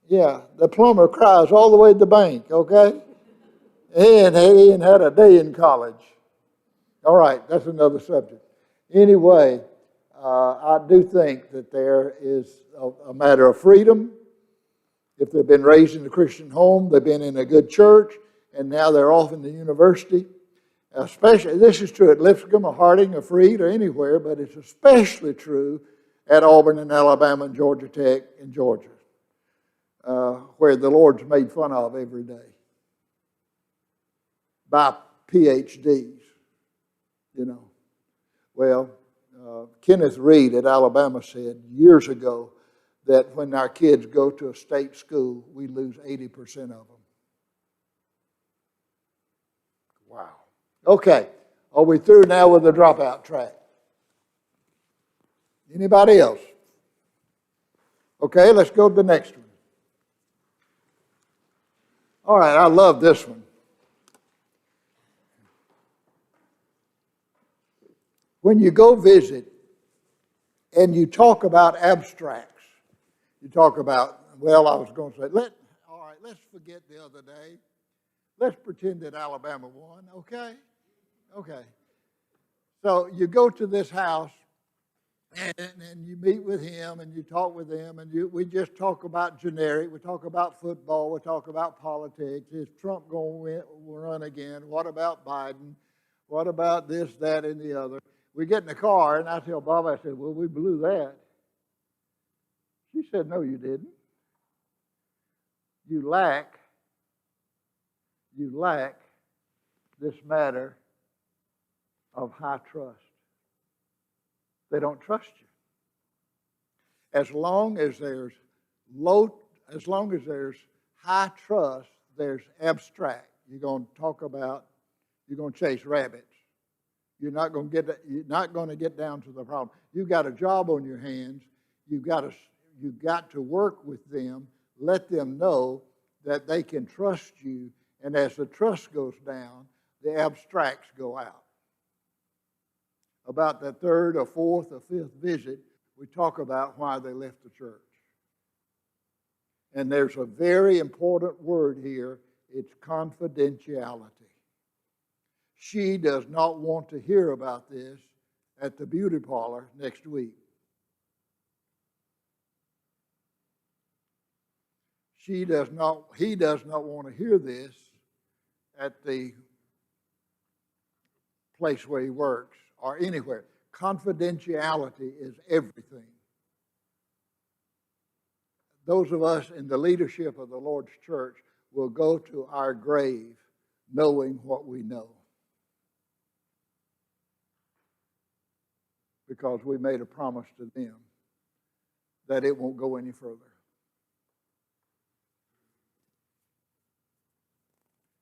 Yeah, the plumber cries all the way to the bank, okay? He ain't had a day in college. All right, that's another subject. Anyway, I do think that there is a matter of freedom. If they've been raised in a Christian home, they've been in a good church, and now they're off in the university. Especially, this is true at Lipscomb or Harding or Freed or anywhere, but it's especially true at Auburn and Alabama and Georgia Tech and Georgia, where the Lord's made fun of every day by PhDs, you know. Well, Kenneth Reed at Alabama said years ago that when our kids go to a state school, we lose 80% of them. Wow. Okay, are we through now with the dropout track? Anybody else? Okay, let's go to the next one. All right, I love this one. When you go visit and you talk about abstracts, you talk about, well, I was going to say, all right, let's forget the other day. Let's pretend that Alabama won, okay? Okay. So you go to this house and you meet with him and you talk with them and we just talk about generic. We talk about football. We talk about politics. Is Trump going to run again? What about Biden? What about this, that, and the other? We get in the car and I tell Bob, I said, well, we blew that. She said, no, you didn't. You lack this matter of high trust. They don't trust you. As long as there's high trust, there's abstract. You're going to chase rabbits. You're not going to get down to the problem. You've got a job on your hands. You've got to work with them, let them know that they can trust you, and as the trust goes down, the abstracts go out. About the third or fourth or fifth visit, we talk about why they left the church. And there's a very important word here. It's confidentiality. She does not want to hear about this at the beauty parlor next week. He does not want to hear this at the place where he works or anywhere. Confidentiality is everything. Those of us in the leadership of the Lord's church will go to our grave knowing what we know, because we made a promise to them that it won't go any further.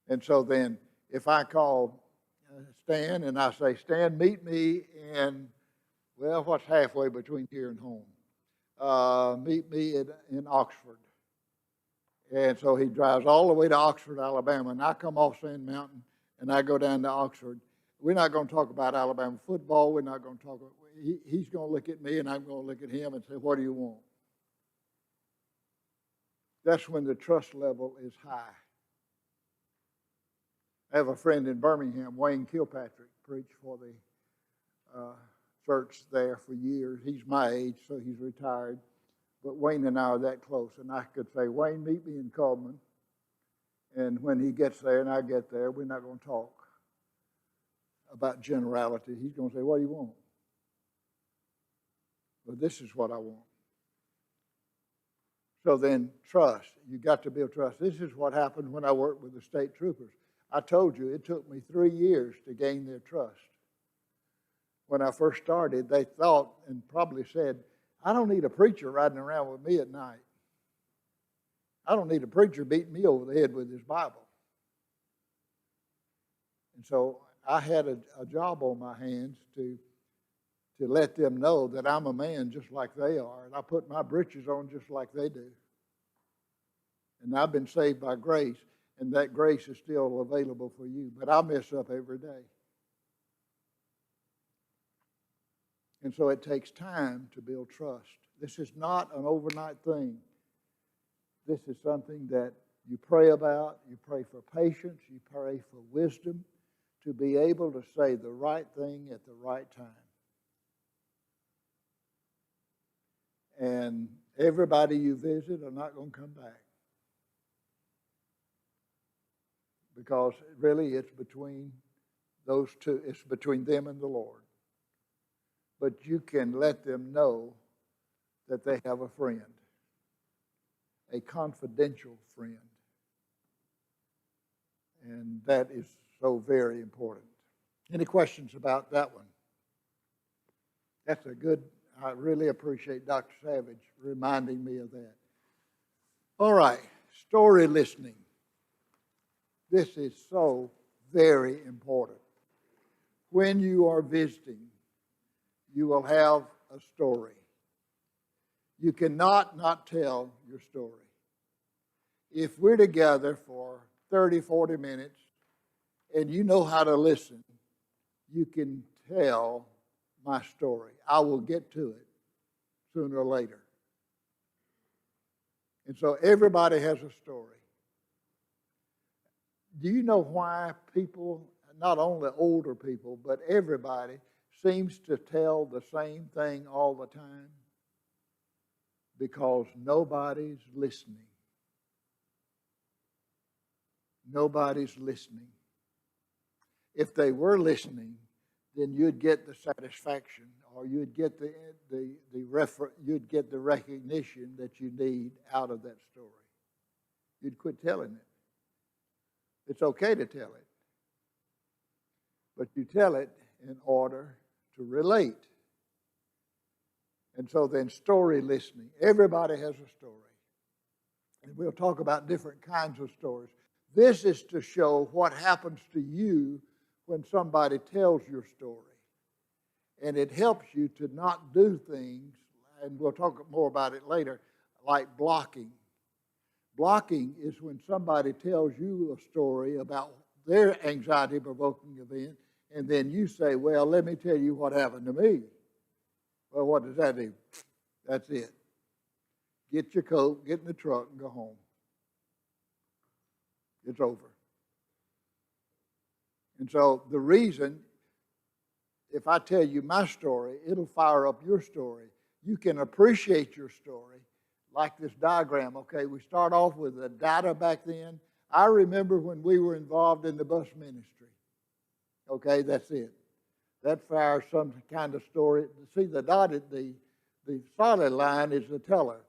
And so then, if I call Stan and I say, Stan, meet me in, well, what's halfway between here and home? Meet me in Oxford. And so he drives all the way to Oxford, Alabama, and I come off Sand Mountain and I go down to Oxford. We're not going to talk about Alabama football. We're not going to talk about, he's going to look at me and I'm going to look at him and say, what do you want? That's when the trust level is high. I have a friend in Birmingham, Wayne Kilpatrick, preached for the church there for years. He's my age, so he's retired. But Wayne and I are that close. And I could say, Wayne, meet me in Coleman. And when he gets there and I get there, we're not going to talk about generality. He's going to say, what do you want? Well, this is what I want. So then trust. You got to build trust. This is what happened when I worked with the state troopers. I told you it took me 3 years to gain their trust. When I first started, they thought and probably said, I don't need a preacher riding around with me at night. I don't need a preacher beating me over the head with his Bible. And so I had a job on my hands to let them know that I'm a man just like they are, and I put my britches on just like they do. And I've been saved by grace, and that grace is still available for you. But I mess up every day. And so it takes time to build trust. This is not an overnight thing. This is something that you pray about. You pray for patience. You pray for wisdom to be able to say the right thing at the right time. And everybody you visit are not going to come back. Because really it's between those two. It's between them and the Lord. But you can let them know that they have a friend, a confidential friend. And that is so very important. Any questions about that one? That's a good, I really appreciate Dr. Savage reminding me of that. All right, story listening. This is so very important. When you are visiting, you will have a story. You cannot not tell your story. If we're together for 30, 40 minutes and you know how to listen, you can tell my story. I will get to it sooner or later. And so everybody has a story. Do you know why people, not only older people, but everybody, seems to tell the same thing all the time? Because nobody's listening. Nobody's listening. If they were listening, then you'd get the satisfaction, or you'd get you'd get the recognition that you need out of that story. You'd quit telling it. It's okay to tell it, but you tell it in order to relate. And so then story listening. Everybody has a story. And we'll talk about different kinds of stories. This is to show what happens to you when somebody tells your story. And it helps you to not do things, and we'll talk more about it later, like blocking. Blocking is when somebody tells you a story about their anxiety-provoking event, and then you say, well, let me tell you what happened to me. Well, what does that do? That's it. Get your coat, get in the truck, and go home. It's over. And so the reason, if I tell you my story, it'll fire up your story. You can appreciate your story, like this diagram. Okay, we start off with the data back then. I remember when we were involved in the bus ministry. Okay, that's it. That fires some kind of story. See, the solid line is the teller.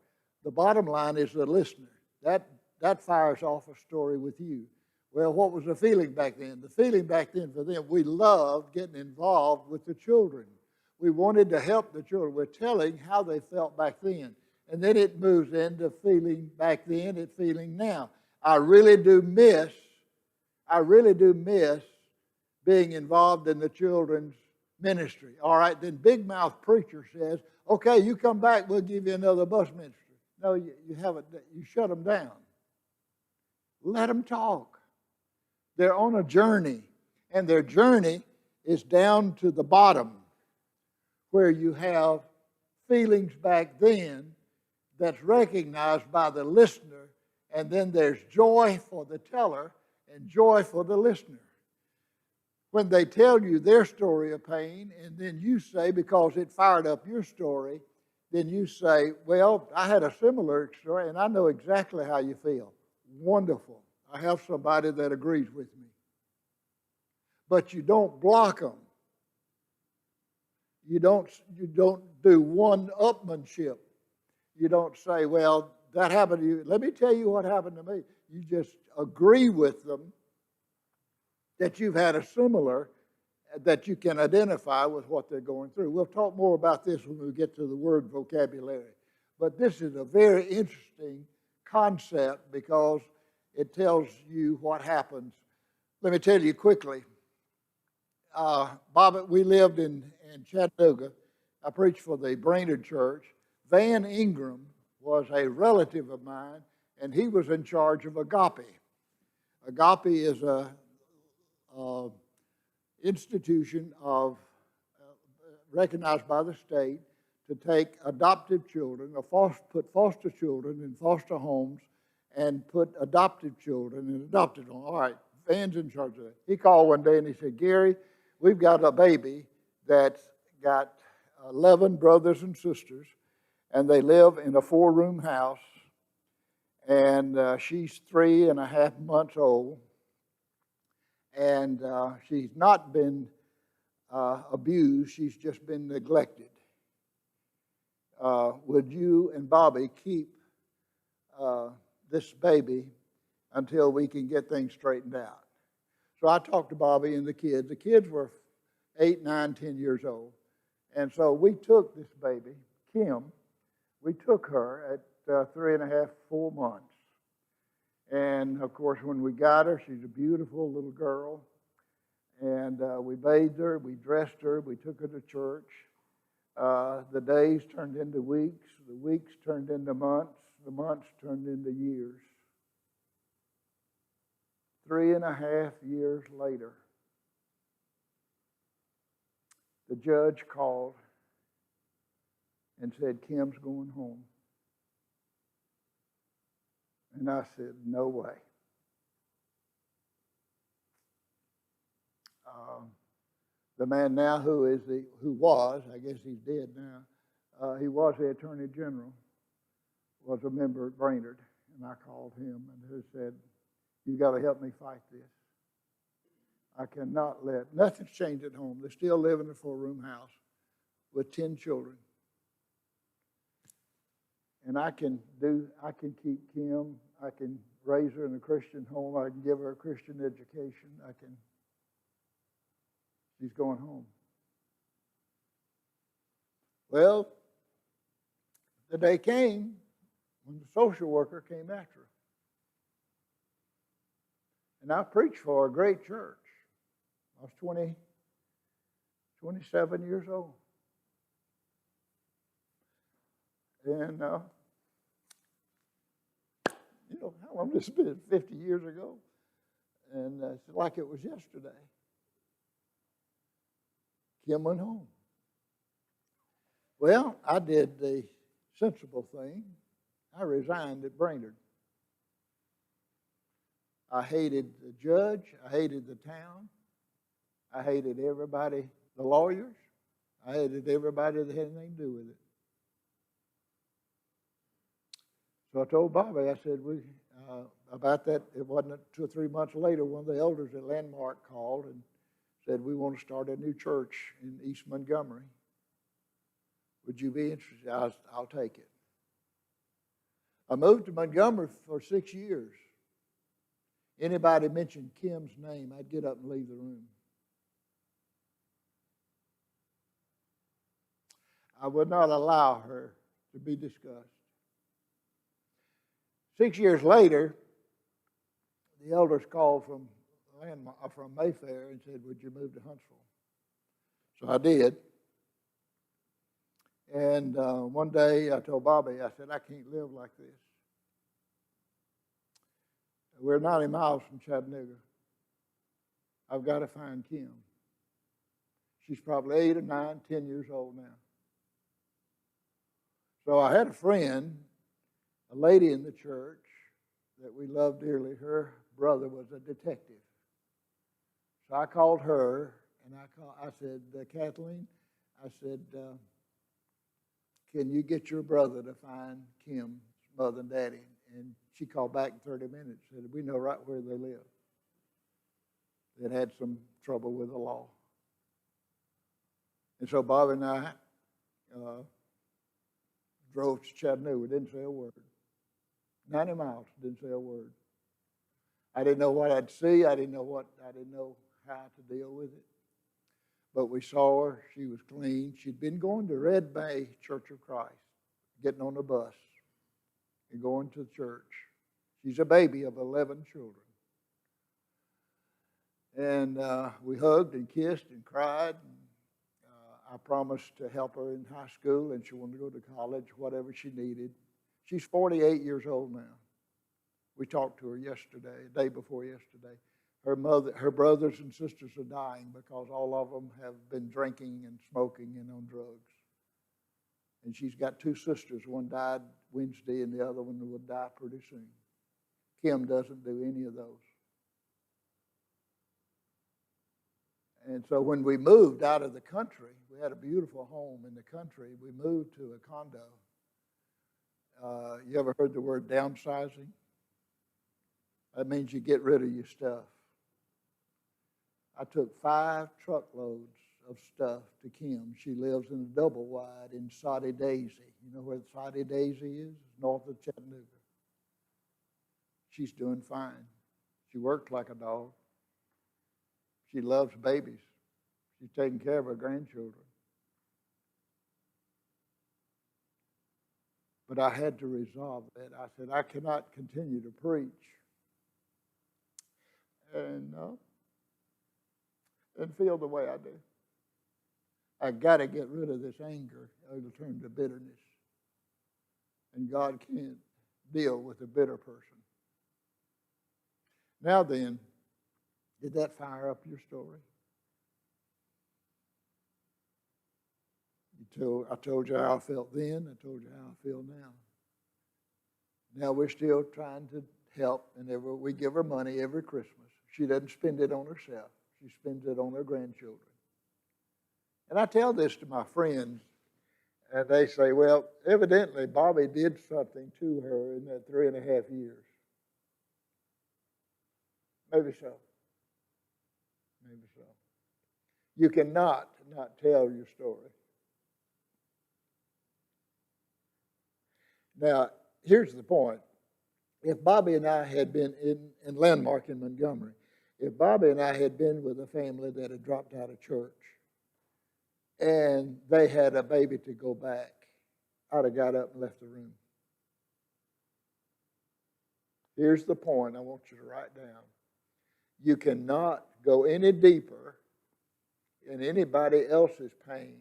The bottom line is the listener. That fires off a story with you. Well, what was the feeling back then? The feeling back then for them, we loved getting involved with the children. We wanted to help the children. We're telling how they felt back then. And then it moves into feeling back then and feeling now. I really do miss being involved in the children's ministry. All right, then big mouth preacher says, okay, you come back, we'll give you another bus ministry. No, you haven't. You shut them down. Let them talk. They're on a journey, and their journey is down to the bottom, where you have feelings back then that's recognized by the listener, and then there's joy for the teller and joy for the listener. When they tell you their story of pain, and then you say, because it fired up your story, then you say, well, I had a similar story, and I know exactly how you feel. Wonderful. I have somebody that agrees with me. But you don't block them. You don't do one-upmanship. You don't say, well, that happened to you. Let me tell you what happened to me. You just agree with them that you've had a similar, that you can identify with what they're going through. We'll talk more about this when we get to the word vocabulary. But this is a very interesting concept because it tells you what happens. Let me tell you quickly. Bob, we lived in Chattanooga. I preached for the Brainerd Church. Van Ingram was a relative of mine, and he was in charge of Agape. Agape is a institution of recognized by the state to take adoptive children, put foster children in foster homes, and put adoptive children in adopted homes. All right, Van's in charge of that. He called one day and he said, Gary, we've got a baby that's got 11 brothers and sisters, and they live in a 4-room house, and she's 3.5 months old, and she's not been abused, she's just been neglected. Would you and Bobby keep this baby until we can get things straightened out? So I talked to Bobby and the kids. The kids were 8, 9, 10 years old. And so we took this baby, Kim, we took her at 3.5, 4 months. And of course, when we got her, she's a beautiful little girl. And we bathed her, we dressed her, we took her to church. The days turned into weeks, the weeks turned into months, the months turned into years. 3.5 years later, the judge called and said, Kim's going home. And I said, no way. The man now who was, I guess he's dead now, he was the Attorney General, was a member at Brainerd. And I called him and he said, you got to help me fight this. I cannot nothing's changed at home. They still live in a 4-room house with 10 children. And I can keep Kim, I can raise her in a Christian home, I can give her a Christian education, She's going home. Well, the day came when the social worker came after her. And I preached for a great church. I was 27 years old. And, how long this has been? 50 years ago. And it's like it was yesterday. Kim went home. Well, I did the sensible thing. I resigned at Brainerd. I hated the judge. I hated the town. I hated everybody, the lawyers. I hated everybody that had anything to do with it. So I told Bobby, I said, about that, it wasn't 2 or 3 months later, one of the elders at Landmark called and said, we want to start a new church in East Montgomery. Would you be interested? I'll take it. I moved to Montgomery for 6 years. Anybody mentioned Kim's name, I'd get up and leave the room. I would not allow her to be discussed. 6 years later, the elders called from Mayfair and said, would you move to Huntsville? So I did. And one day I told Bobby, I said, I can't live like this. We're 90 miles from Chattanooga. I've got to find Kim. She's probably 8 or 9, 10 years old now. So I had a friend, a lady in the church that we loved dearly. Her brother was a detective. So I called her and I said, Kathleen, I said, can you get your brother to find Kim's mother and daddy? And she called back in 30 minutes and said, we know right where they live. They'd had some trouble with the law. And so Bobby and I drove to Chattanooga, didn't say a word. 90 miles, didn't say a word. I didn't know what I'd see. I didn't know how to deal with it. But we saw her. She was clean. She'd been going to Red Bay Church of Christ, getting on the bus and going to church. She's a baby of 11 children. And we hugged and kissed and cried. And, I promised to help her in high school, and she wanted to go to college, whatever she needed. She's 48 years old now. We talked to her yesterday, the day before yesterday. Her brothers and sisters are dying because all of them have been drinking and smoking and on drugs. And she's got 2 sisters. One died Wednesday, and the other one will die pretty soon. Kim doesn't do any of those. And so when we moved out of the country, we had a beautiful home in the country. We moved to a condo. You ever heard the word downsizing? That means you get rid of your stuff. I took 5 truckloads of stuff to Kim. She lives in a double wide in Soddy Daisy. You know where Soddy Daisy is? It's north of Chattanooga. She's doing fine. She works like a dog. She loves babies. She's taking care of her grandchildren. But I had to resolve that. I said, I cannot continue to preach and feel the way I do. I got to get rid of this anger. It'll turn to bitterness. And God can't deal with a bitter person. Now then, did that fire up your story? I told you how I felt then. I told you how I feel now. Now we're still trying to help, and we give her money every Christmas. She doesn't spend it on herself. She spends it on her grandchildren. And I tell this to my friends, and they say, well, evidently Bobby did something to her in that 3.5 years. Maybe so. Maybe so. You cannot not tell your story. Now, here's the point. If Bobby and I had been in Landmark in Montgomery, if Bobby and I had been with a family that had dropped out of church and they had a baby to go back, I'd have got up and left the room. Here's the point I want you to write down. You cannot go any deeper in anybody else's pain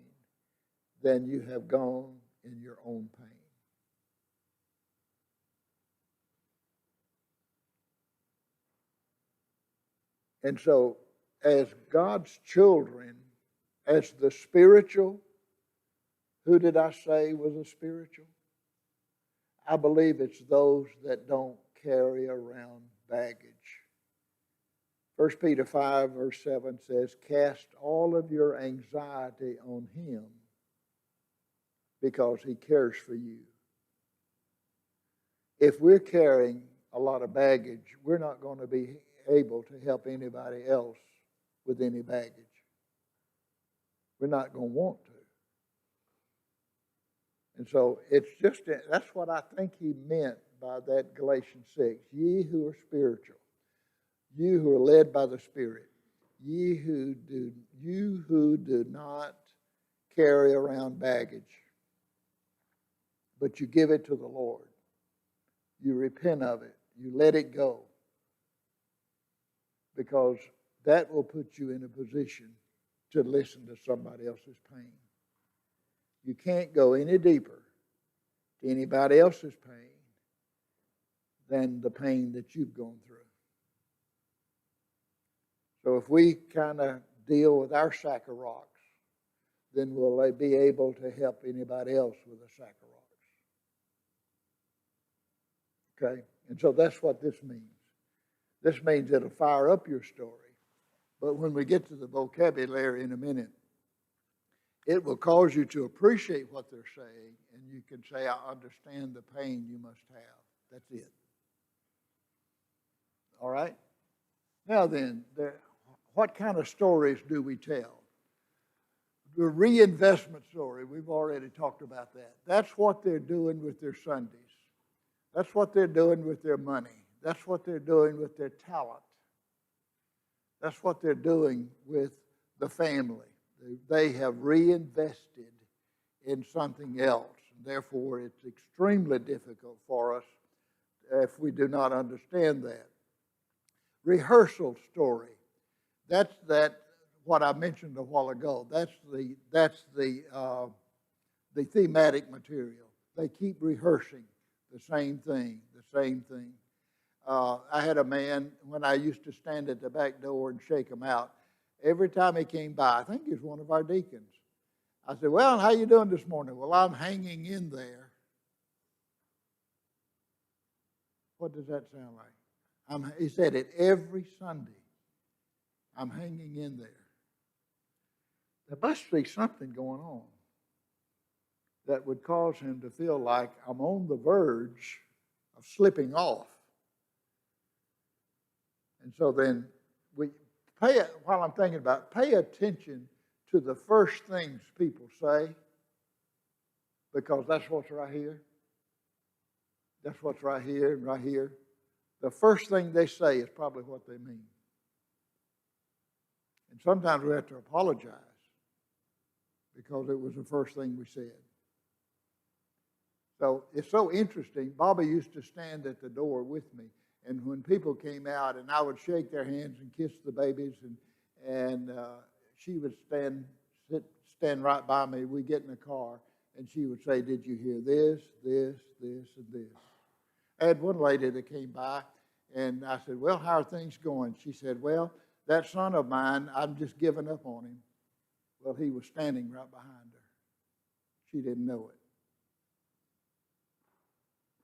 than you have gone in your own pain. And so, as God's children, as the spiritual, who did I say was a spiritual? I believe it's those that don't carry around baggage. 1 Peter 5, verse 7 says, cast all of your anxiety on him because he cares for you. If we're carrying a lot of baggage, we're not going to be able to help anybody else with any baggage. We're not going to want to. And so it's just, that's what I think he meant by that Galatians 6. Ye who are spiritual, you who are led by the Spirit, you who do not carry around baggage, but you give it to the Lord. You repent of it. You let it go. Because that will put you in a position to listen to somebody else's pain. You can't go any deeper to anybody else's pain than the pain that you've gone through. So if we kind of deal with our sack of rocks, then we'll be able to help anybody else with a sack of rocks. Okay? And so that's what this means. This means it'll fire up your story. But when we get to the vocabulary in a minute, it will cause you to appreciate what they're saying, and you can say, I understand the pain you must have. That's it. All right? Now then, what kind of stories do we tell? The reinvestment story, we've already talked about that. That's what they're doing with their Sundays. That's what they're doing with their money. That's what they're doing with their talent. That's what they're doing with the family. They have reinvested in something else. And therefore, it's extremely difficult for us if we do not understand that. Rehearsal story. That's what I mentioned a while ago. That's the thematic material. They keep rehearsing the same thing, the same thing. I had a man, when I used to stand at the back door and shake him out, every time he came by, I think he was one of our deacons, I said, well, how you doing this morning? Well, I'm hanging in there. What does that sound like? He said it every Sunday. I'm hanging in there. There must be something going on that would cause him to feel like I'm on the verge of slipping off. And so then while I'm thinking about it, pay attention to the first things people say, because that's what's right here. That's what's right here and right here. The first thing they say is probably what they mean. And sometimes we have to apologize because it was the first thing we said. So it's so interesting. Bobby used to stand at the door with me, and when people came out, and I would shake their hands and kiss the babies, and she would stand right by me. We'd get in the car, and she would say, did you hear this, this, this, and this? I had one lady that came by, and I said, well, how are things going? She said, well, that son of mine, I'm just giving up on him. Well, he was standing right behind her. She didn't know it.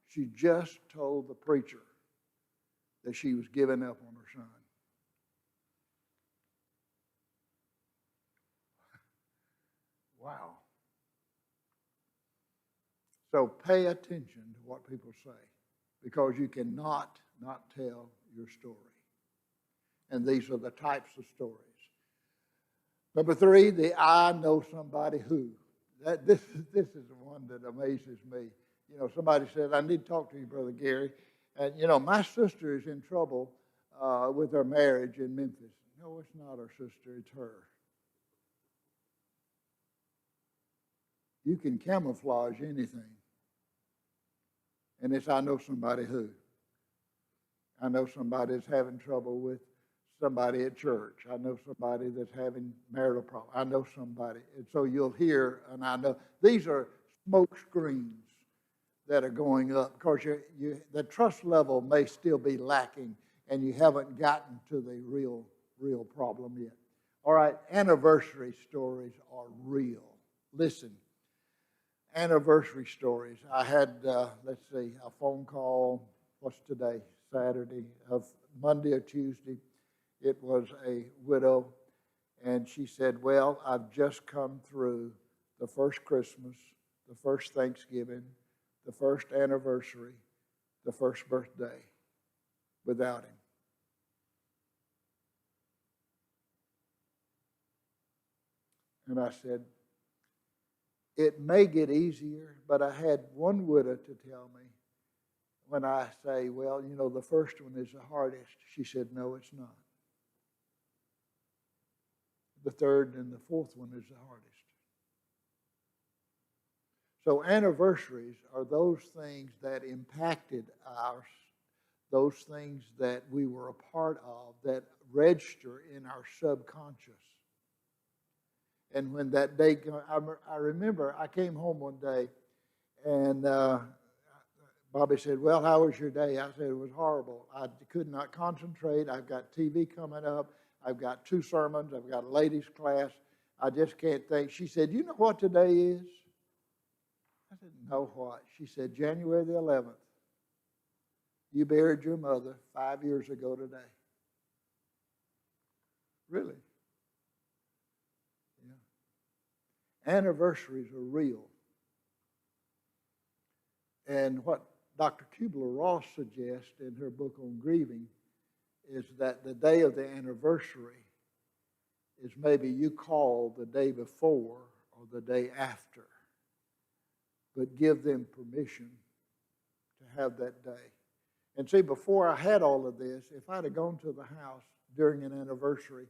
She just told the preacher that she was giving up on her son. Wow. So pay attention to what people say, because you cannot not tell your story. And these are the types of stories. Number 3, the I know somebody who. This is the one that amazes me. You know, somebody said, I need to talk to you, Brother Gary. And, you know, my sister is in trouble with her marriage in Memphis. No, it's not her sister, it's her. You can camouflage anything. And it's, I know somebody who. I know somebody that's having trouble with somebody at church. I know somebody that's having marital problems. I know somebody. And so you'll hear, and I know, these are smoke screens that are going up because the trust level may still be lacking and you haven't gotten to the real problem yet. All right, anniversary stories are real. Listen, anniversary stories. I had, let's see, a phone call, what's today, Saturday, of Monday or Tuesday. It was a widow, and she said, well, I've just come through the first Christmas, the first Thanksgiving, the first anniversary, the first birthday without him. And I said, it may get easier, but I had one widow to tell me when I say, well, you know, the first one is the hardest. She said, no, it's not. The third and the fourth one is the hardest. So anniversaries are those things that impacted us, those things that we were a part of, that register in our subconscious. And when that day, I remember I came home one day and Bobby said, well, how was your day? I said, it was horrible. I could not concentrate. I've got TV coming up. I've got 2 sermons. I've got a ladies' class. I just can't think. She said, you know what today is? I said, no, what? She said, January the 11th. You buried your mother 5 years ago today. Really? Yeah. Anniversaries are real. And what Dr. Kubler-Ross suggests in her book on grieving is that the day of the anniversary is maybe you call the day before or the day after, but give them permission to have that day. And see, before I had all of this, if I'd have gone to the house during an anniversary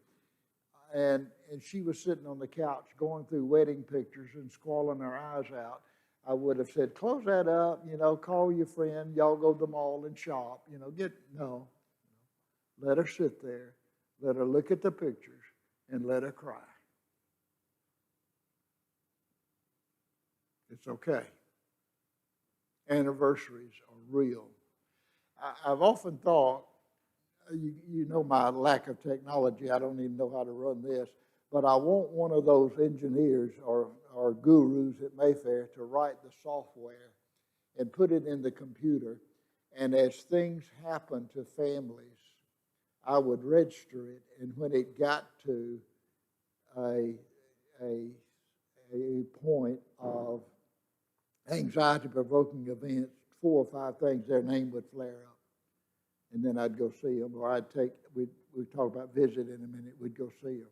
and she was sitting on the couch going through wedding pictures and squalling her eyes out, I would have said, close that up, you know, call your friend, y'all go to the mall and shop, you know, no. Let her sit there, let her look at the pictures, and let her cry. It's okay. Anniversaries are real. I've often thought, you know my lack of technology, I don't even know how to run this, but I want one of those engineers or gurus at Mayfair to write the software and put it in the computer, and as things happen to families, I would register it, and when it got to a point of anxiety-provoking events, 4 or 5 things, their name would flare up. And then I'd go see them, or we'd talk about visit in a minute, we'd go see them.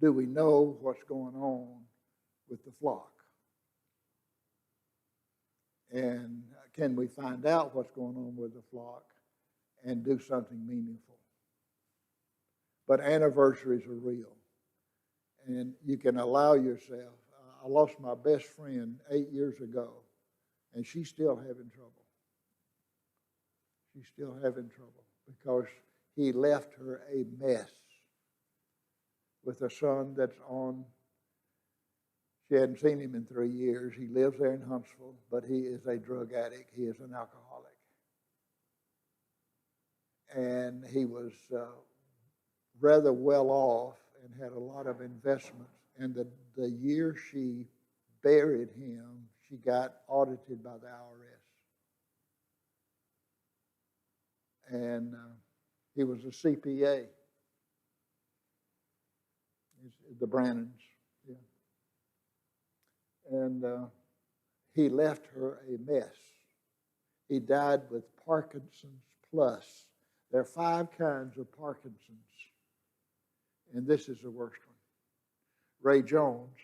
Do we know what's going on with the flock? And can we find out what's going on with the flock and do something meaningful? But anniversaries are real. And you can allow yourself. I lost my best friend 8 years ago, and she's still having trouble. She's still having trouble because he left her a mess with a son that's on. She hadn't seen him in 3 years. He lives there in Huntsville, but he is a drug addict. He is an alcoholic. And he was rather well off and had a lot of investments. And the year she buried him, she got audited by the IRS. And he was a CPA. The Brannons, yeah. And he left her a mess. He died with Parkinson's plus. There are 5 kinds of Parkinson's, and this is the worst one. Ray Jones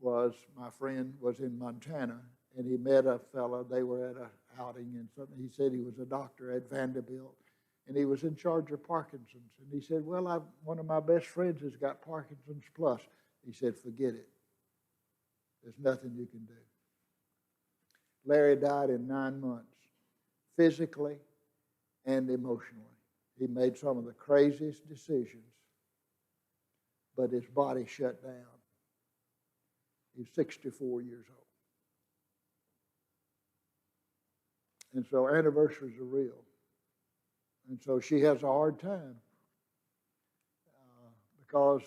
my friend was in Montana, and he met a fellow. They were at an outing and something. He said he was a doctor at Vanderbilt, and he was in charge of Parkinson's. And he said, well, one of my best friends has got Parkinson's plus. He said, forget it. There's nothing you can do. Larry died in 9 months, physically and emotionally. He made some of the craziest decisions, but his body shut down. He was 64 years old. And so anniversaries are real. And so she has a hard time because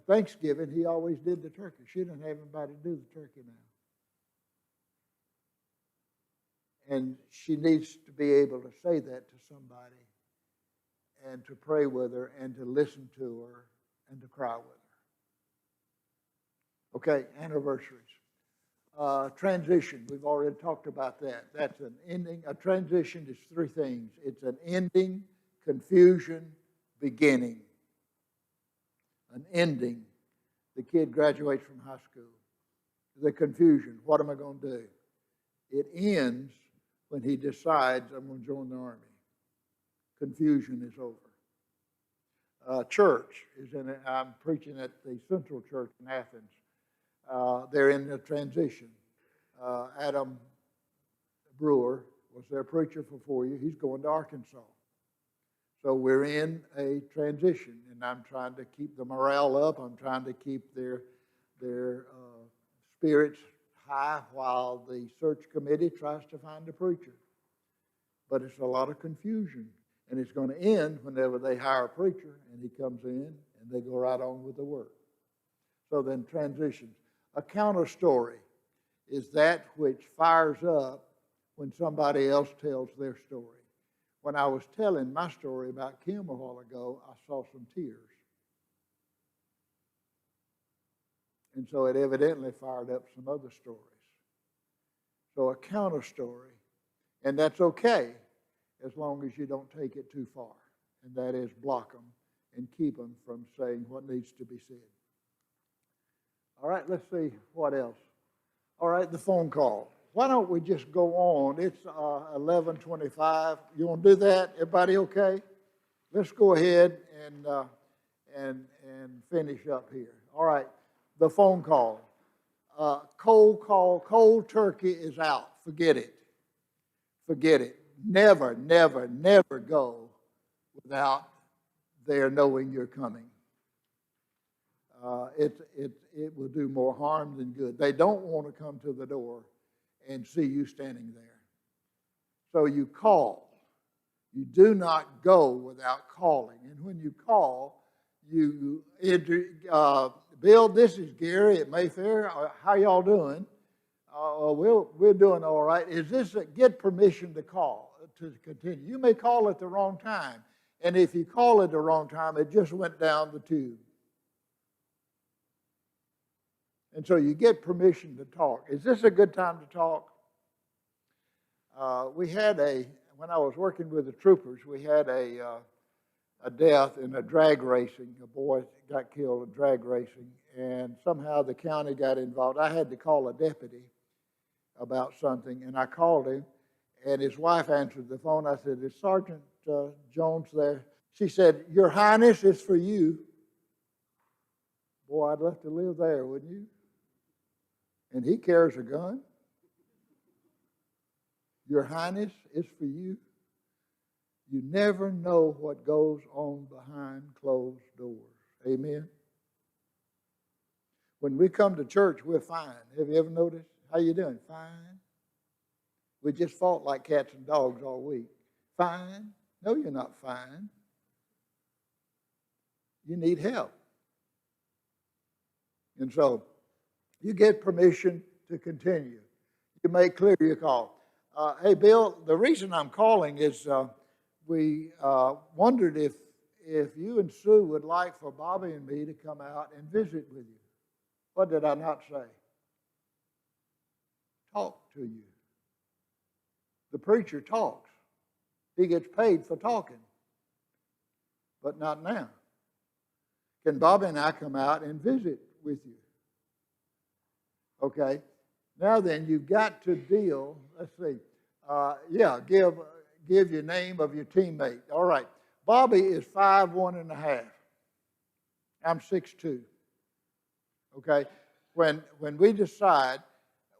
Thanksgiving, he always did the turkey. She doesn't have anybody to do the turkey now. And she needs to be able to say that to somebody and to pray with her and to listen to her and to cry with her. Okay, anniversaries. Transition, we've already talked about that. That's an ending. A transition is three things. It's an ending, confusion, beginning. An ending. The kid graduates from high school. The confusion, what am I going to do? It ends when he decides, I'm going to join the army. Confusion is over. Church is in it. I'm preaching at the Central Church in Athens. They're in a transition. Adam Brewer was their preacher for 4 years. He's going to Arkansas. So we're in a transition, and I'm trying to keep the morale up. I'm trying to keep their spirits high while the search committee tries to find a preacher. But it's a lot of confusion, and it's going to end whenever they hire a preacher, and he comes in, and they go right on with the work. So then transitions. A counter story is that which fires up when somebody else tells their story. When I was telling my story about Kim a while ago, I saw some tears. And so it evidently fired up some other stories. So a counter story, and that's okay as long as you don't take it too far. And that is block them and keep them from saying what needs to be said. All right, let's see what else. All right, the phone call. Why don't we just go on? It's 11:25. You want to do that? Everybody okay? Let's go ahead and finish up here. All right, the phone call. Cold call, cold turkey is out. Forget it. Forget it. Never, never, never go without their knowing you're coming. It will do more harm than good. They don't want to come to the door and see you standing there. So you call. You do not go without calling. And when you call, Bill, this is Gary at Mayfair. How y'all doing? We're doing all right. Get permission to call, to continue. You may call at the wrong time. And if you call at the wrong time, it just went down the tube. And so you get permission to talk. Is this a good time to talk? When I was working with the troopers, we had a death in a drag racing. A boy got killed in drag racing, and somehow the county got involved. I had to call a deputy about something, and I called him, and his wife answered the phone. I said, is Sergeant Jones there? She said, Your Highness, it's for you. Boy, I'd love to live there, wouldn't you? And he carries a gun. Your Highness, it's for you. You never know what goes on behind closed doors. Amen? When we come to church, we're fine. Have you ever noticed? How you doing? Fine. We just fought like cats and dogs all week. Fine. No, you're not fine. You need help. And so, you get permission to continue. You make clear your call. Hey, Bill, the reason I'm calling is we wondered if you and Sue would like for Bobby and me to come out and visit with you. What did I not say? Talk to you. The preacher talks. He gets paid for talking. But not now. Can Bobby and I come out and visit with you? Okay. Now then, you've got to deal. Let's see. Give your name of your teammate. All right. Bobby is 5'1½". I'm 6'2". Okay? When we decide,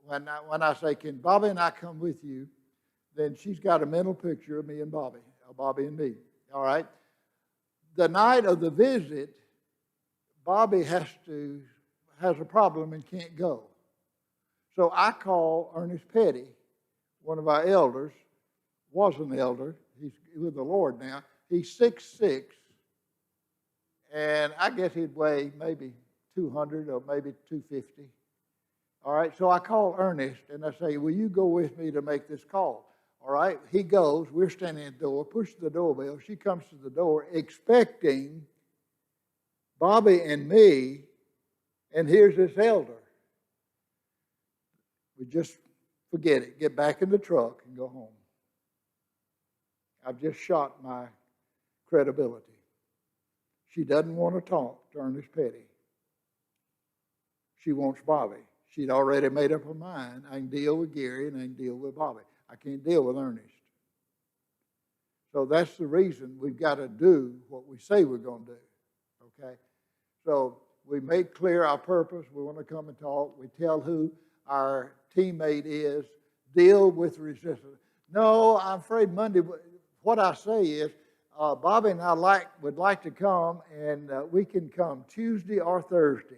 when I say, can Bobby and I come with you, then she's got a mental picture of me and Bobby, Bobby and me. All right? The night of the visit, Bobby has a problem and can't go. So I call Ernest Petty, one of our elders, was an elder. He's with the Lord now. He's 6'6", and I guess he'd weigh maybe 200 or maybe 250. All right, so I call Ernest, and I say, will you go with me to make this call? All right, he goes. We're standing at the door, pushes the doorbell. She comes to the door expecting Bobby and me, and here's this elder. We just forget it. Get back in the truck and go home. I've just shot my credibility. She doesn't want to talk to Ernest Petty. She wants Bobby. She'd already made up her mind. I can deal with Gary and I can deal with Bobby. I can't deal with Ernest. So that's the reason we've got to do what we say we're going to do. Okay? So we make clear our purpose. We want to come and talk. We tell who our teammate is. Deal with resistance. No, I'm afraid Monday, what I say is, Bobby and I would like to come, and we can come Tuesday or Thursday.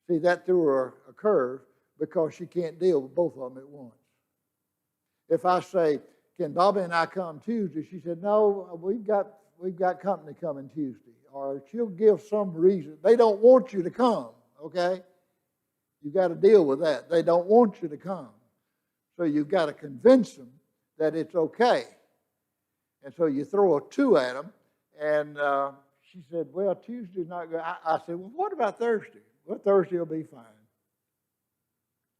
See, that threw her a curve because she can't deal with both of them at once. If I say, can Bobby and I come Tuesday? She said, no, we've got company coming Tuesday. Or she'll give some reason. They don't want you to come, okay? You've got to deal with that. They don't want you to come. So you've got to convince them that it's okay. And so you throw a 2 at them, and she said, well, Tuesday's not good. I said, well, what about Thursday? Well, Thursday will be fine.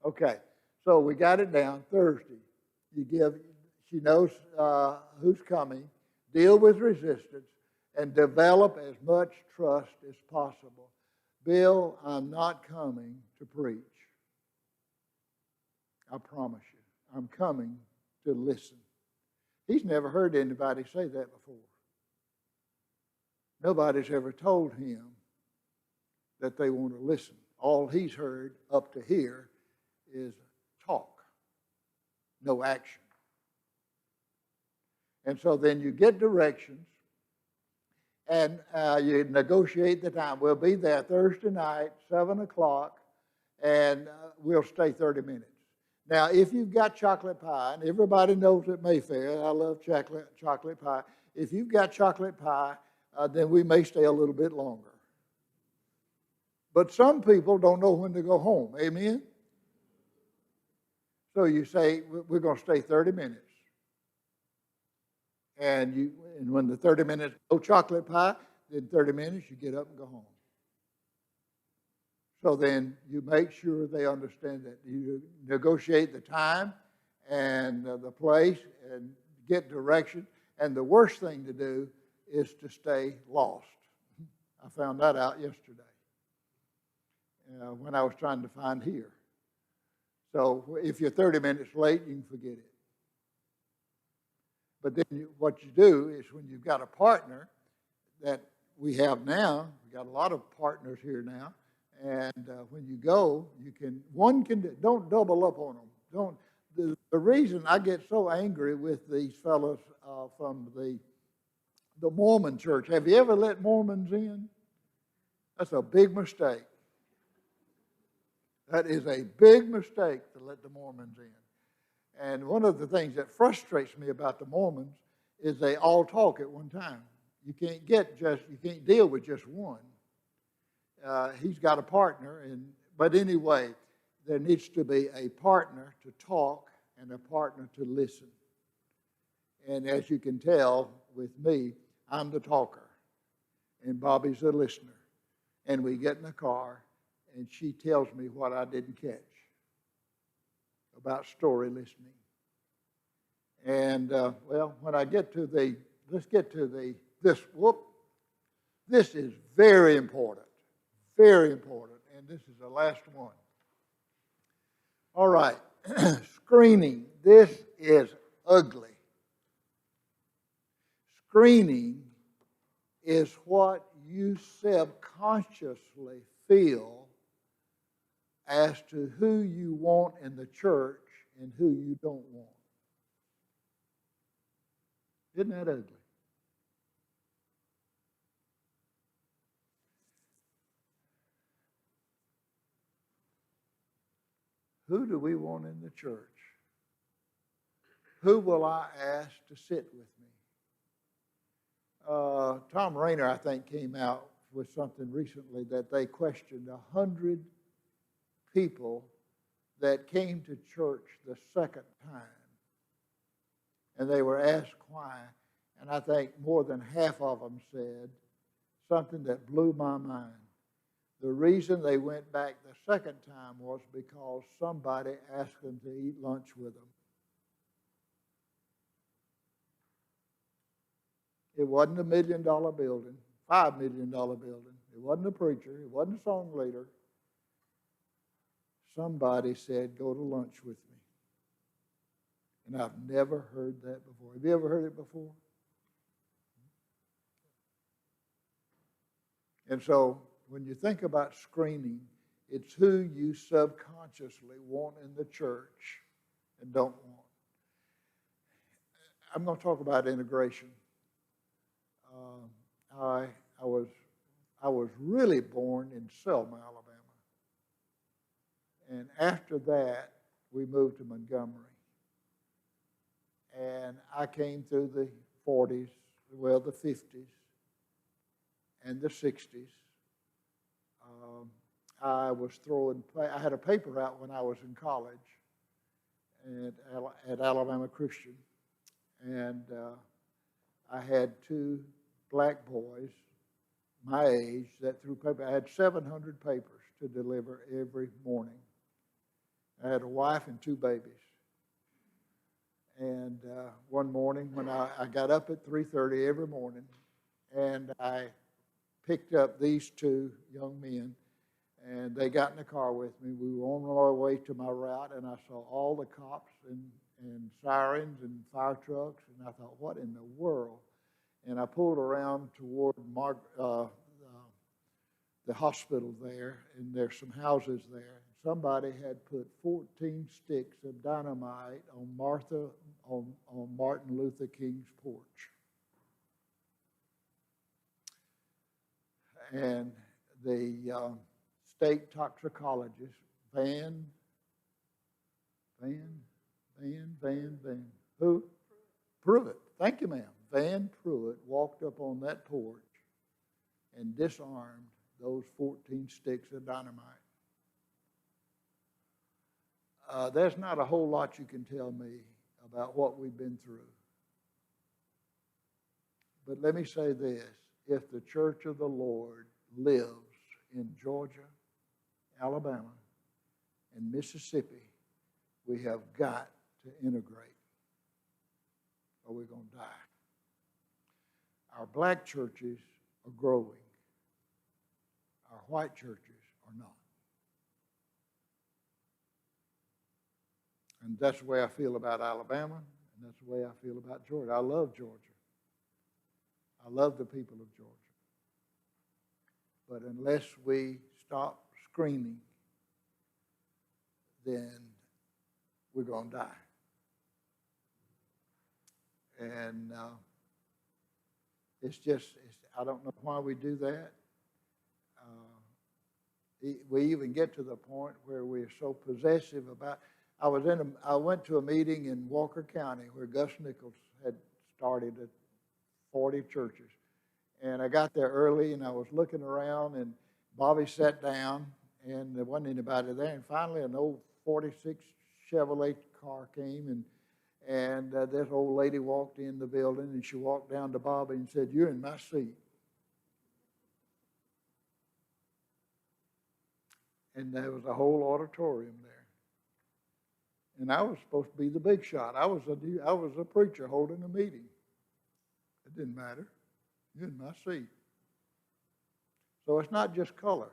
Okay, so we got it down. Thursday, she knows who's coming, deal with resistance, and develop as much trust as possible. Bill, I'm not coming to preach. I promise you. I'm coming to listen. He's never heard anybody say that before. Nobody's ever told him that they want to listen. All he's heard up to here is talk, no action. And so then you get directions, and you negotiate the time. We'll be there Thursday night, 7 o'clock, and we'll stay 30 minutes. Now, if you've got chocolate pie, and everybody knows at Mayfair, I love chocolate pie. If you've got chocolate pie, then we may stay a little bit longer. But some people don't know when to go home. Amen? So you say, we're going to stay 30 minutes. And when the 30 minutes, no chocolate pie, then 30 minutes, you get up and go home. So then you make sure they understand that. You negotiate the time and the place and get direction. And the worst thing to do is to stay lost. I found that out yesterday when I was trying to find here. So if you're 30 minutes late, you can forget it. But then what you do is when you've got a partner that we have now, we've got a lot of partners here now, and when you go, don't double up on them. The reason I get so angry with these fellows from the Mormon church, have you ever let Mormons in? That's a big mistake. That is a big mistake to let the Mormons in. And one of the things that frustrates me about the Mormons is they all talk at one time. You can't deal with just one. He's got a partner, but anyway, there needs to be a partner to talk and a partner to listen. And as you can tell with me, I'm the talker, and Bobby's the listener. And we get in the car, and she tells me what I didn't catch about story listening. And, when I get to this is very important, and this is the last one. All right, screening. This is ugly. screening is what you subconsciously feel as to who you want in the church and who you don't want. Isn't that ugly? Who do we want in the church? Who will I ask to sit with me? Tom Rayner, I think, came out with something recently that they questioned 100 people that came to church the second time. And they were asked why. And I think more than half of them said something that blew my mind. The reason they went back the second time was because somebody asked them to eat lunch with them. It wasn't $1 million building, $5 million building. It wasn't a preacher. It wasn't a song leader. Somebody said, go to lunch with me. And I've never heard that before. Have you ever heard it before? And so when you think about screening, it's who you subconsciously want in the church and don't want. I'm going to talk about integration. I was really born in Selma, Alabama. And after that, we moved to Montgomery. And I came through the 40s, well, the 50s, and the 60s. I had a paper out when I was in college at Alabama Christian. And I had two black boys my age that threw paper. I had 700 papers to deliver every morning. I had a wife and two babies. And one morning when I got up at 3:30 every morning, and I picked up these two young men, and they got in the car with me. We were on our way to my route, and I saw all the cops and sirens and fire trucks, and I thought, what in the world? And I pulled around toward the hospital there, and there's some houses there. Somebody had put 14 sticks of dynamite on Martin Luther King's porch. And the state toxicologist, Van. Who? Pruitt. Thank you, ma'am. Van Pruitt walked up on that porch and disarmed those 14 sticks of dynamite. There's not a whole lot you can tell me about what we've been through. But let me say this. If the church of the Lord lives in Georgia, Alabama, and Mississippi, we have got to integrate, or we're going to die. Our black churches are growing. Our white churches are not. And that's the way I feel about Alabama, and that's the way I feel about Georgia. I love Georgia. I love the people of Georgia. But unless we stop screaming, then we're going to die. And I don't know why we do that. We even get to the point where we're so possessive about. I went to a meeting in Walker County where Gus Nichols had started 40 churches. And I got there early, and I was looking around, and Bobby sat down, and there wasn't anybody there. And finally, an old 46 Chevrolet car came, and this old lady walked in the building, and she walked down to Bobby and said, "You're in my seat." And there was a whole auditorium there. And I was supposed to be the big shot. I was a preacher holding a meeting. It didn't matter. You're in my seat. So it's not just color.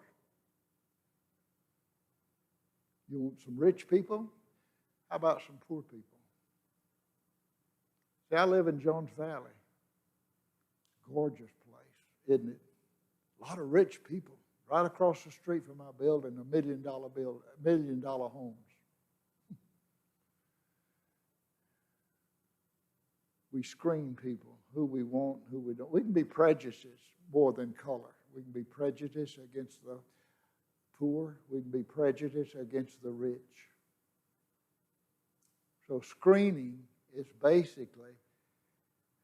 You want some rich people? How about some poor people? See, I live in Jones Valley. Gorgeous place, isn't it? A lot of rich people right across the street from my building, $1 million homes. We screen people, who we want, who we don't. We can be prejudiced more than color. We can be prejudiced against the poor. We can be prejudiced against the rich. So screening is basically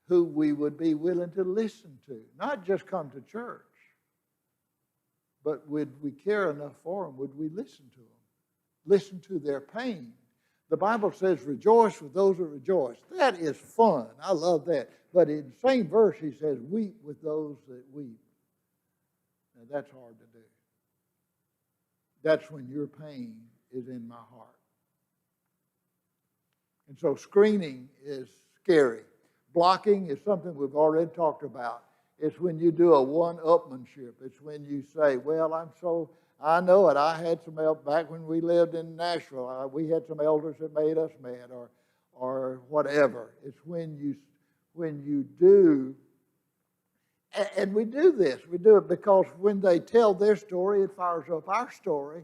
who we would be willing to listen to, not just come to church, but would we care enough for them? Would we listen to them? Listen to their pain. The Bible says, rejoice with those that rejoice. That is fun. I love that. But in the same verse, he says, weep with those that weep. Now, that's hard to do. That's when your pain is in my heart. And so screening is scary. Blocking is something we've already talked about. It's when you do a one-upmanship. It's when you say, well, I know it. I had some help back when we lived in Nashville. We had some elders that made us mad or whatever. It's when you do, and we do this. We do it because when they tell their story, it fires up our story.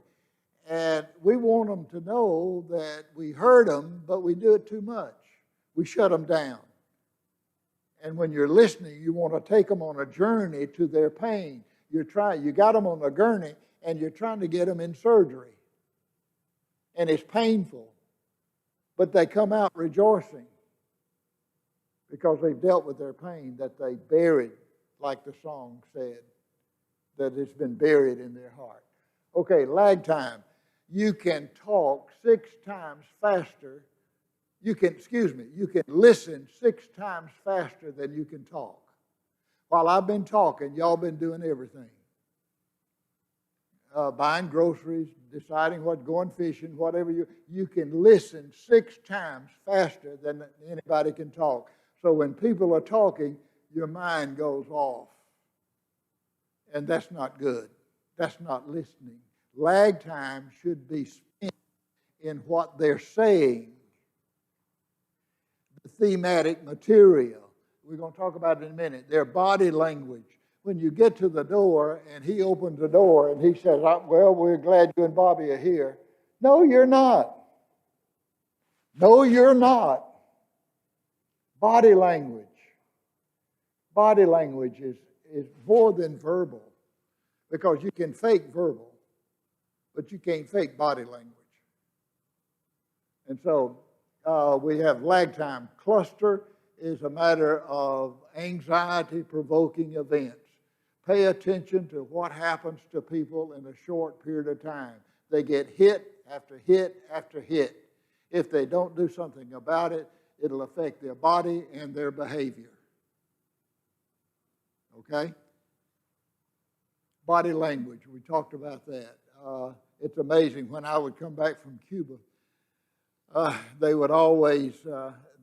And we want them to know that we heard them, but we do it too much. We shut them down. And when you're listening, you want to take them on a journey to their pain. You got them on a gurney, and you're trying to get them in surgery. And it's painful. But they come out rejoicing because they've dealt with their pain that they buried, like the song said, that it's been buried in their heart. Okay, lag time. You can talk 6 times faster. You can listen 6 times faster than you can talk. While I've been talking, y'all been doing everything. Buying groceries, deciding what, going fishing, whatever you can listen 6 times faster than anybody can talk. So when people are talking, your mind goes off. And that's not good. That's not listening. Lag time should be spent in what they're saying. The thematic material. We're going to talk about it in a minute. Their body language. When you get to the door and he opens the door and he says, well, we're glad you and Bobby are here. No, you're not. No, you're not. Body language. Body language is more than verbal, because you can fake verbal, but you can't fake body language. And so we have lag time. Cluster is a matter of anxiety-provoking events. Pay attention to what happens to people in a short period of time. They get hit after hit after hit. If they don't do something about it, it'll affect their body and their behavior. Okay? Body language, we talked about that. It's amazing. When I would come back from Cuba, they would always,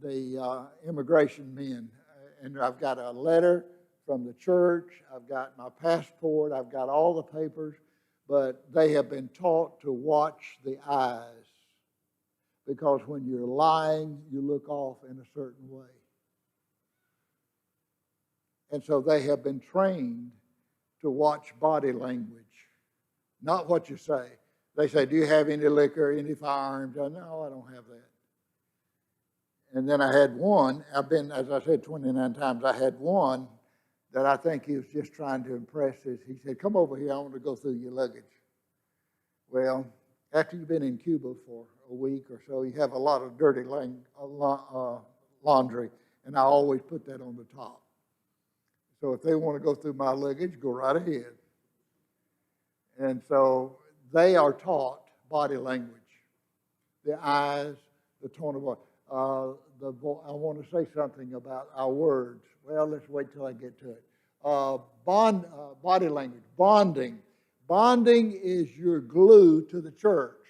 the immigration men, and I've got a letter from the church, I've got my passport, I've got all the papers, but they have been taught to watch the eyes, because when you're lying, you look off in a certain way. And so they have been trained to watch body language, not what you say. They say, do you have any liquor, any firearms? No, I don't have that. And then I had one, I've been, as I said, 29 times, I had one that I think he was just trying to impress us. He said, come over here, I want to go through your luggage. Well, after you've been in Cuba for a week or so, you have a lot of dirty laundry, and I always put that on the top. So if they want to go through my luggage, go right ahead. And so they are taught body language, the eyes, the tone of voice. I want to say something about our words. Well, let's wait till I get to it. Body language, bonding. Bonding is your glue to the church.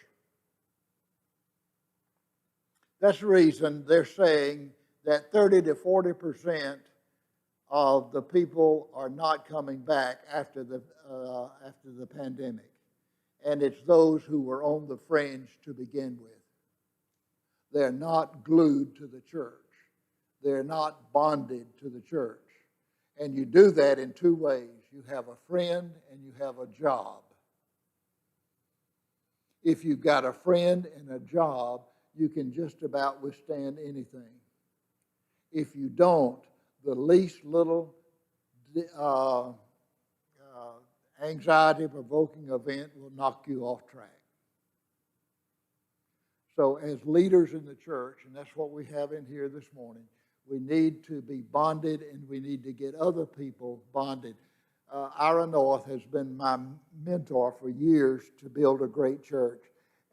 That's the reason they're saying that 30 to 40% of the people are not coming back after the pandemic. And it's those who were on the fringe to begin with. They're not glued to the church. They're not bonded to the church. And you do that in two ways. You have a friend and you have a job. If you've got a friend and a job, you can just about withstand anything. If you don't, the least little anxiety-provoking event will knock you off track. So as leaders in the church, and that's what we have in here this morning, we need to be bonded and we need to get other people bonded. Ira North has been my mentor for years to build a great church.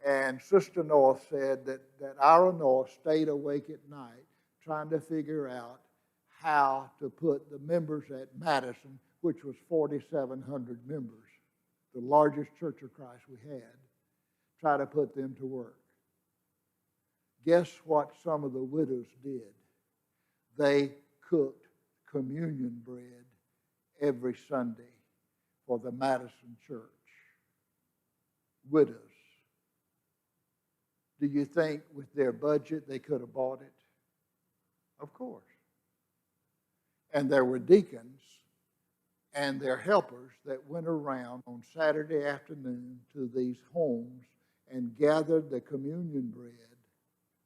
And Sister North said that Ira North stayed awake at night trying to figure out how to put the members at Madison, which was 4,700 members, the largest Church of Christ we had, try to put them to work. Guess what some of the widows did? They cooked communion bread every Sunday for the Madison church. Widows. Do you think with their budget they could have bought it? Of course. And there were deacons and their helpers that went around on Saturday afternoon to these homes and gathered the communion bread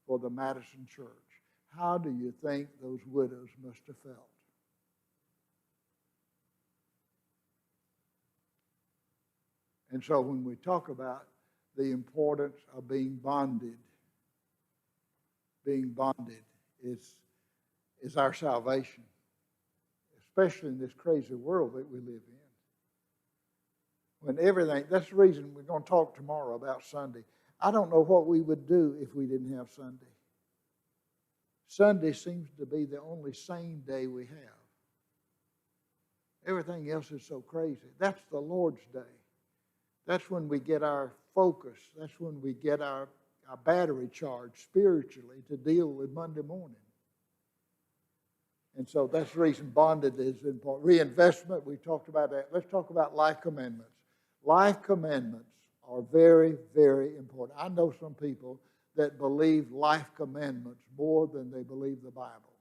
for the Madison church. How do you think those widows must have felt? And so when we talk about the importance of being bonded is our salvation, especially in this crazy world that we live in. When everything, that's the reason we're going to talk tomorrow about Sunday. I don't know what we would do if we didn't have Sunday. Sunday seems to be the only sane day we have. Everything else is so crazy. That's the Lord's day. That's when we get our focus. That's when we get our battery charged spiritually to deal with Monday morning. And so that's the reason bonded is important. Reinvestment, we talked about that. Let's talk about life commandments. Life commandments are very, very important. I know some people that believe life commandments more than they believe the Bible.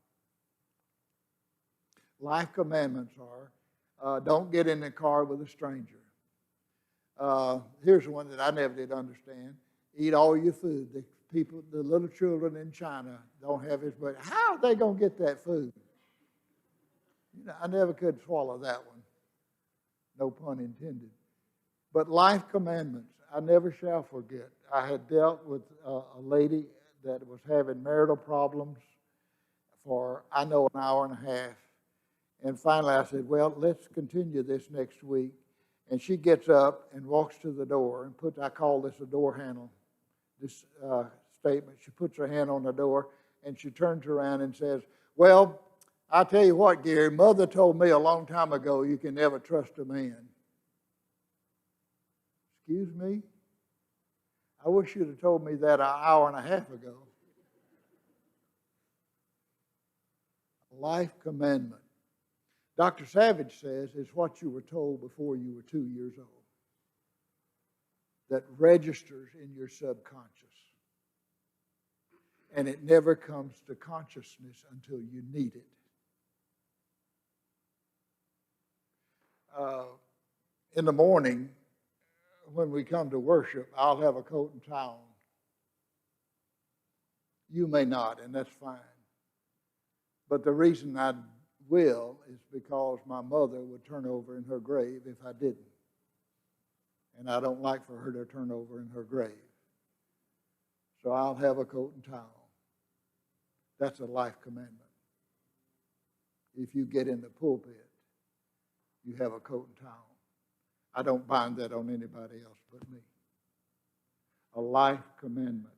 Life commandments are, don't get in the car with a stranger. Here's one that I never did understand. Eat all your food. The little children in China don't have it, but how are they going to get that food? You know, I never could swallow that one. No pun intended. But life commandments, I never shall forget. I had dealt with a lady that was having marital problems for, I know, an hour and a half. And finally I said, well, let's continue this next week. And she gets up and walks to the door and I call this a door handle, this statement. She puts her hand on the door and she turns around and says, well, I'll tell you what, Gary, Mother told me a long time ago you can never trust a man. Excuse me? I wish you'd have told me that an hour and a half ago. Life commandment. Dr. Savage says it's what you were told before you were 2 years old that registers in your subconscious. And it never comes to consciousness until you need it. In the morning, when we come to worship, I'll have a coat and tie on. You may not, and that's fine. But the reason I will is because my mother would turn over in her grave if I didn't. And I don't like for her to turn over in her grave. So I'll have a coat and tie on. That's a life commandment. If you get in the pulpit, you have a coat and tie on. I don't bind that on anybody else but me. A life commandment.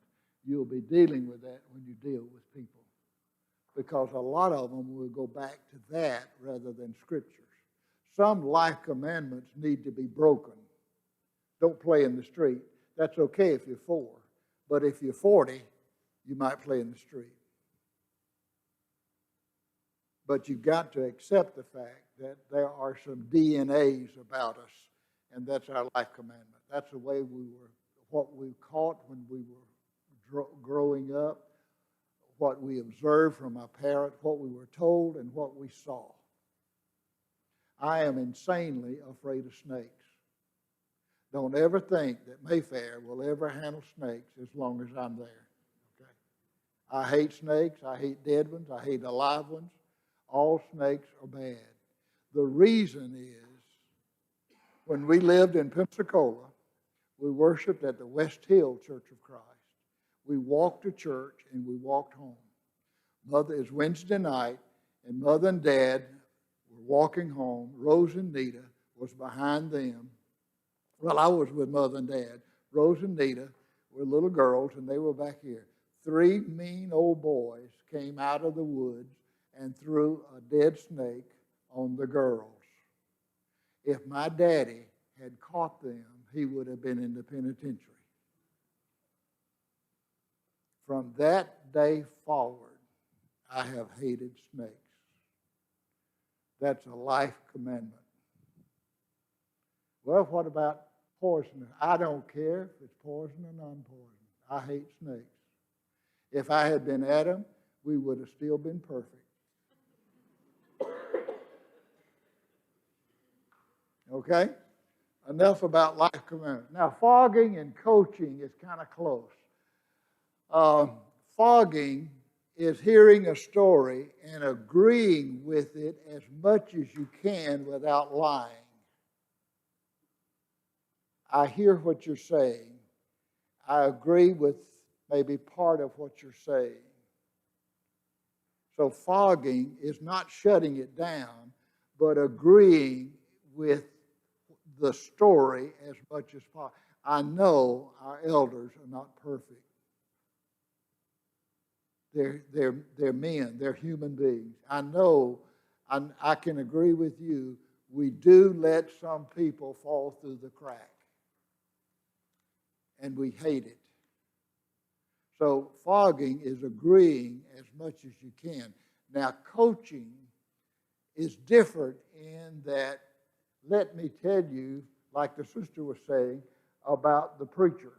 You'll be dealing with that when you deal with people. Because a lot of them will go back to that rather than scriptures. Some life commandments need to be broken. Don't play in the street. That's okay if you're 4. But if you're 40, you might play in the street. But you've got to accept the fact that there are some DNAs about us, and that's our life commandment. That's the way we were, what we caught when we were growing up, what we observed from our parents, what we were told, and what we saw. I am insanely afraid of snakes. Don't ever think that Mayfair will ever handle snakes as long as I'm there. Okay? I hate snakes. I hate dead ones. I hate alive ones. All snakes are bad. The reason is, when we lived in Pensacola, we worshiped at the West Hill Church of Christ. We walked to church and we walked home. Mother, it was Wednesday night, and Mother and Dad were walking home. Rose and Nita was behind them. Well, I was with Mother and Dad. Rose and Nita were little girls, and they were back here. 3 mean old boys came out of the woods and threw a dead snake on the girls. If my daddy had caught them, he would have been in the penitentiary. From that day forward, I have hated snakes. That's a life commandment. Well, what about poison? I don't care if it's poison or non-poison. I hate snakes. If I had been Adam, we would have still been perfect. Okay? Enough about life commandment. Now, fogging and coaching is kind of close. Fogging is hearing a story and agreeing with it as much as you can without lying. I hear what you're saying. I agree with maybe part of what you're saying. So fogging is not shutting it down, but agreeing with the story as much as possible. I know our elders are not perfect. They're men. They're human beings. I know, I can agree with you, we do let some people fall through the crack. And we hate it. So fogging is agreeing as much as you can. Now, coaching is different in that, let me tell you, like the sister was saying, about the preacher.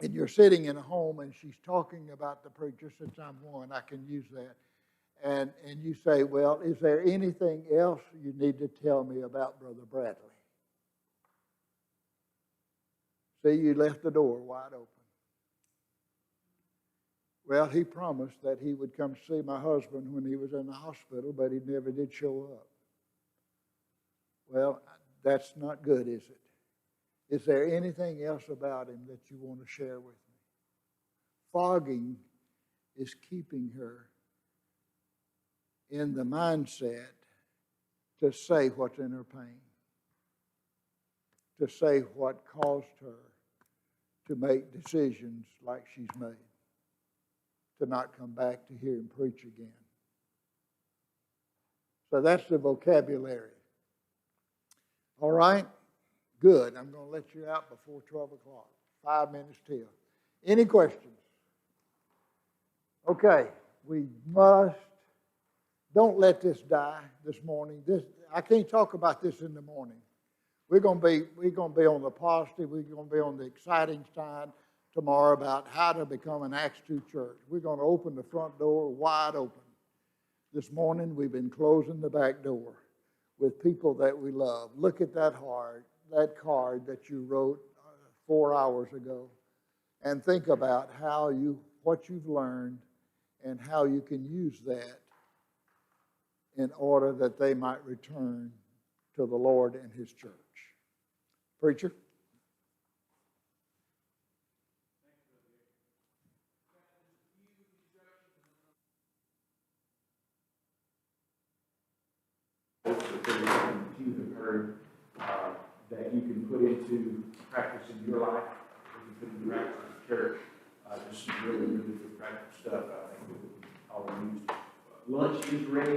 And you're sitting in a home and she's talking about the preacher. Since I'm one, I can use that. And you say, well, is there anything else you need to tell me about Brother Bradley? See, you left the door wide open. Well, he promised that he would come see my husband when he was in the hospital, but he never did show up. Well, that's not good, is it? Is there anything else about him that you want to share with me? Fogging is keeping her in the mindset to say what's in her pain, to say what caused her to make decisions like she's made, to not come back to hear him preach again. So that's the vocabulary. All right? Good. I'm going to let you out before 12 o'clock. 5 minutes till. Any questions? Okay. We must, don't let this die this morning. I can't talk about this in the morning. We're going to be on the positive. We're going to be on the exciting side tomorrow about how to become an Acts 2 church. We're going to open the front door wide open. This morning we've been closing the back door with people that we love. Look at that card that you wrote 4 hours ago, and think about what you've learned and how you can use that in order that they might return to the Lord and His church. Preacher? You have heard that you can put into practice in your life, you can put into practice in the church. Just some really, really good practical stuff I think that we all use. Lunch is ready.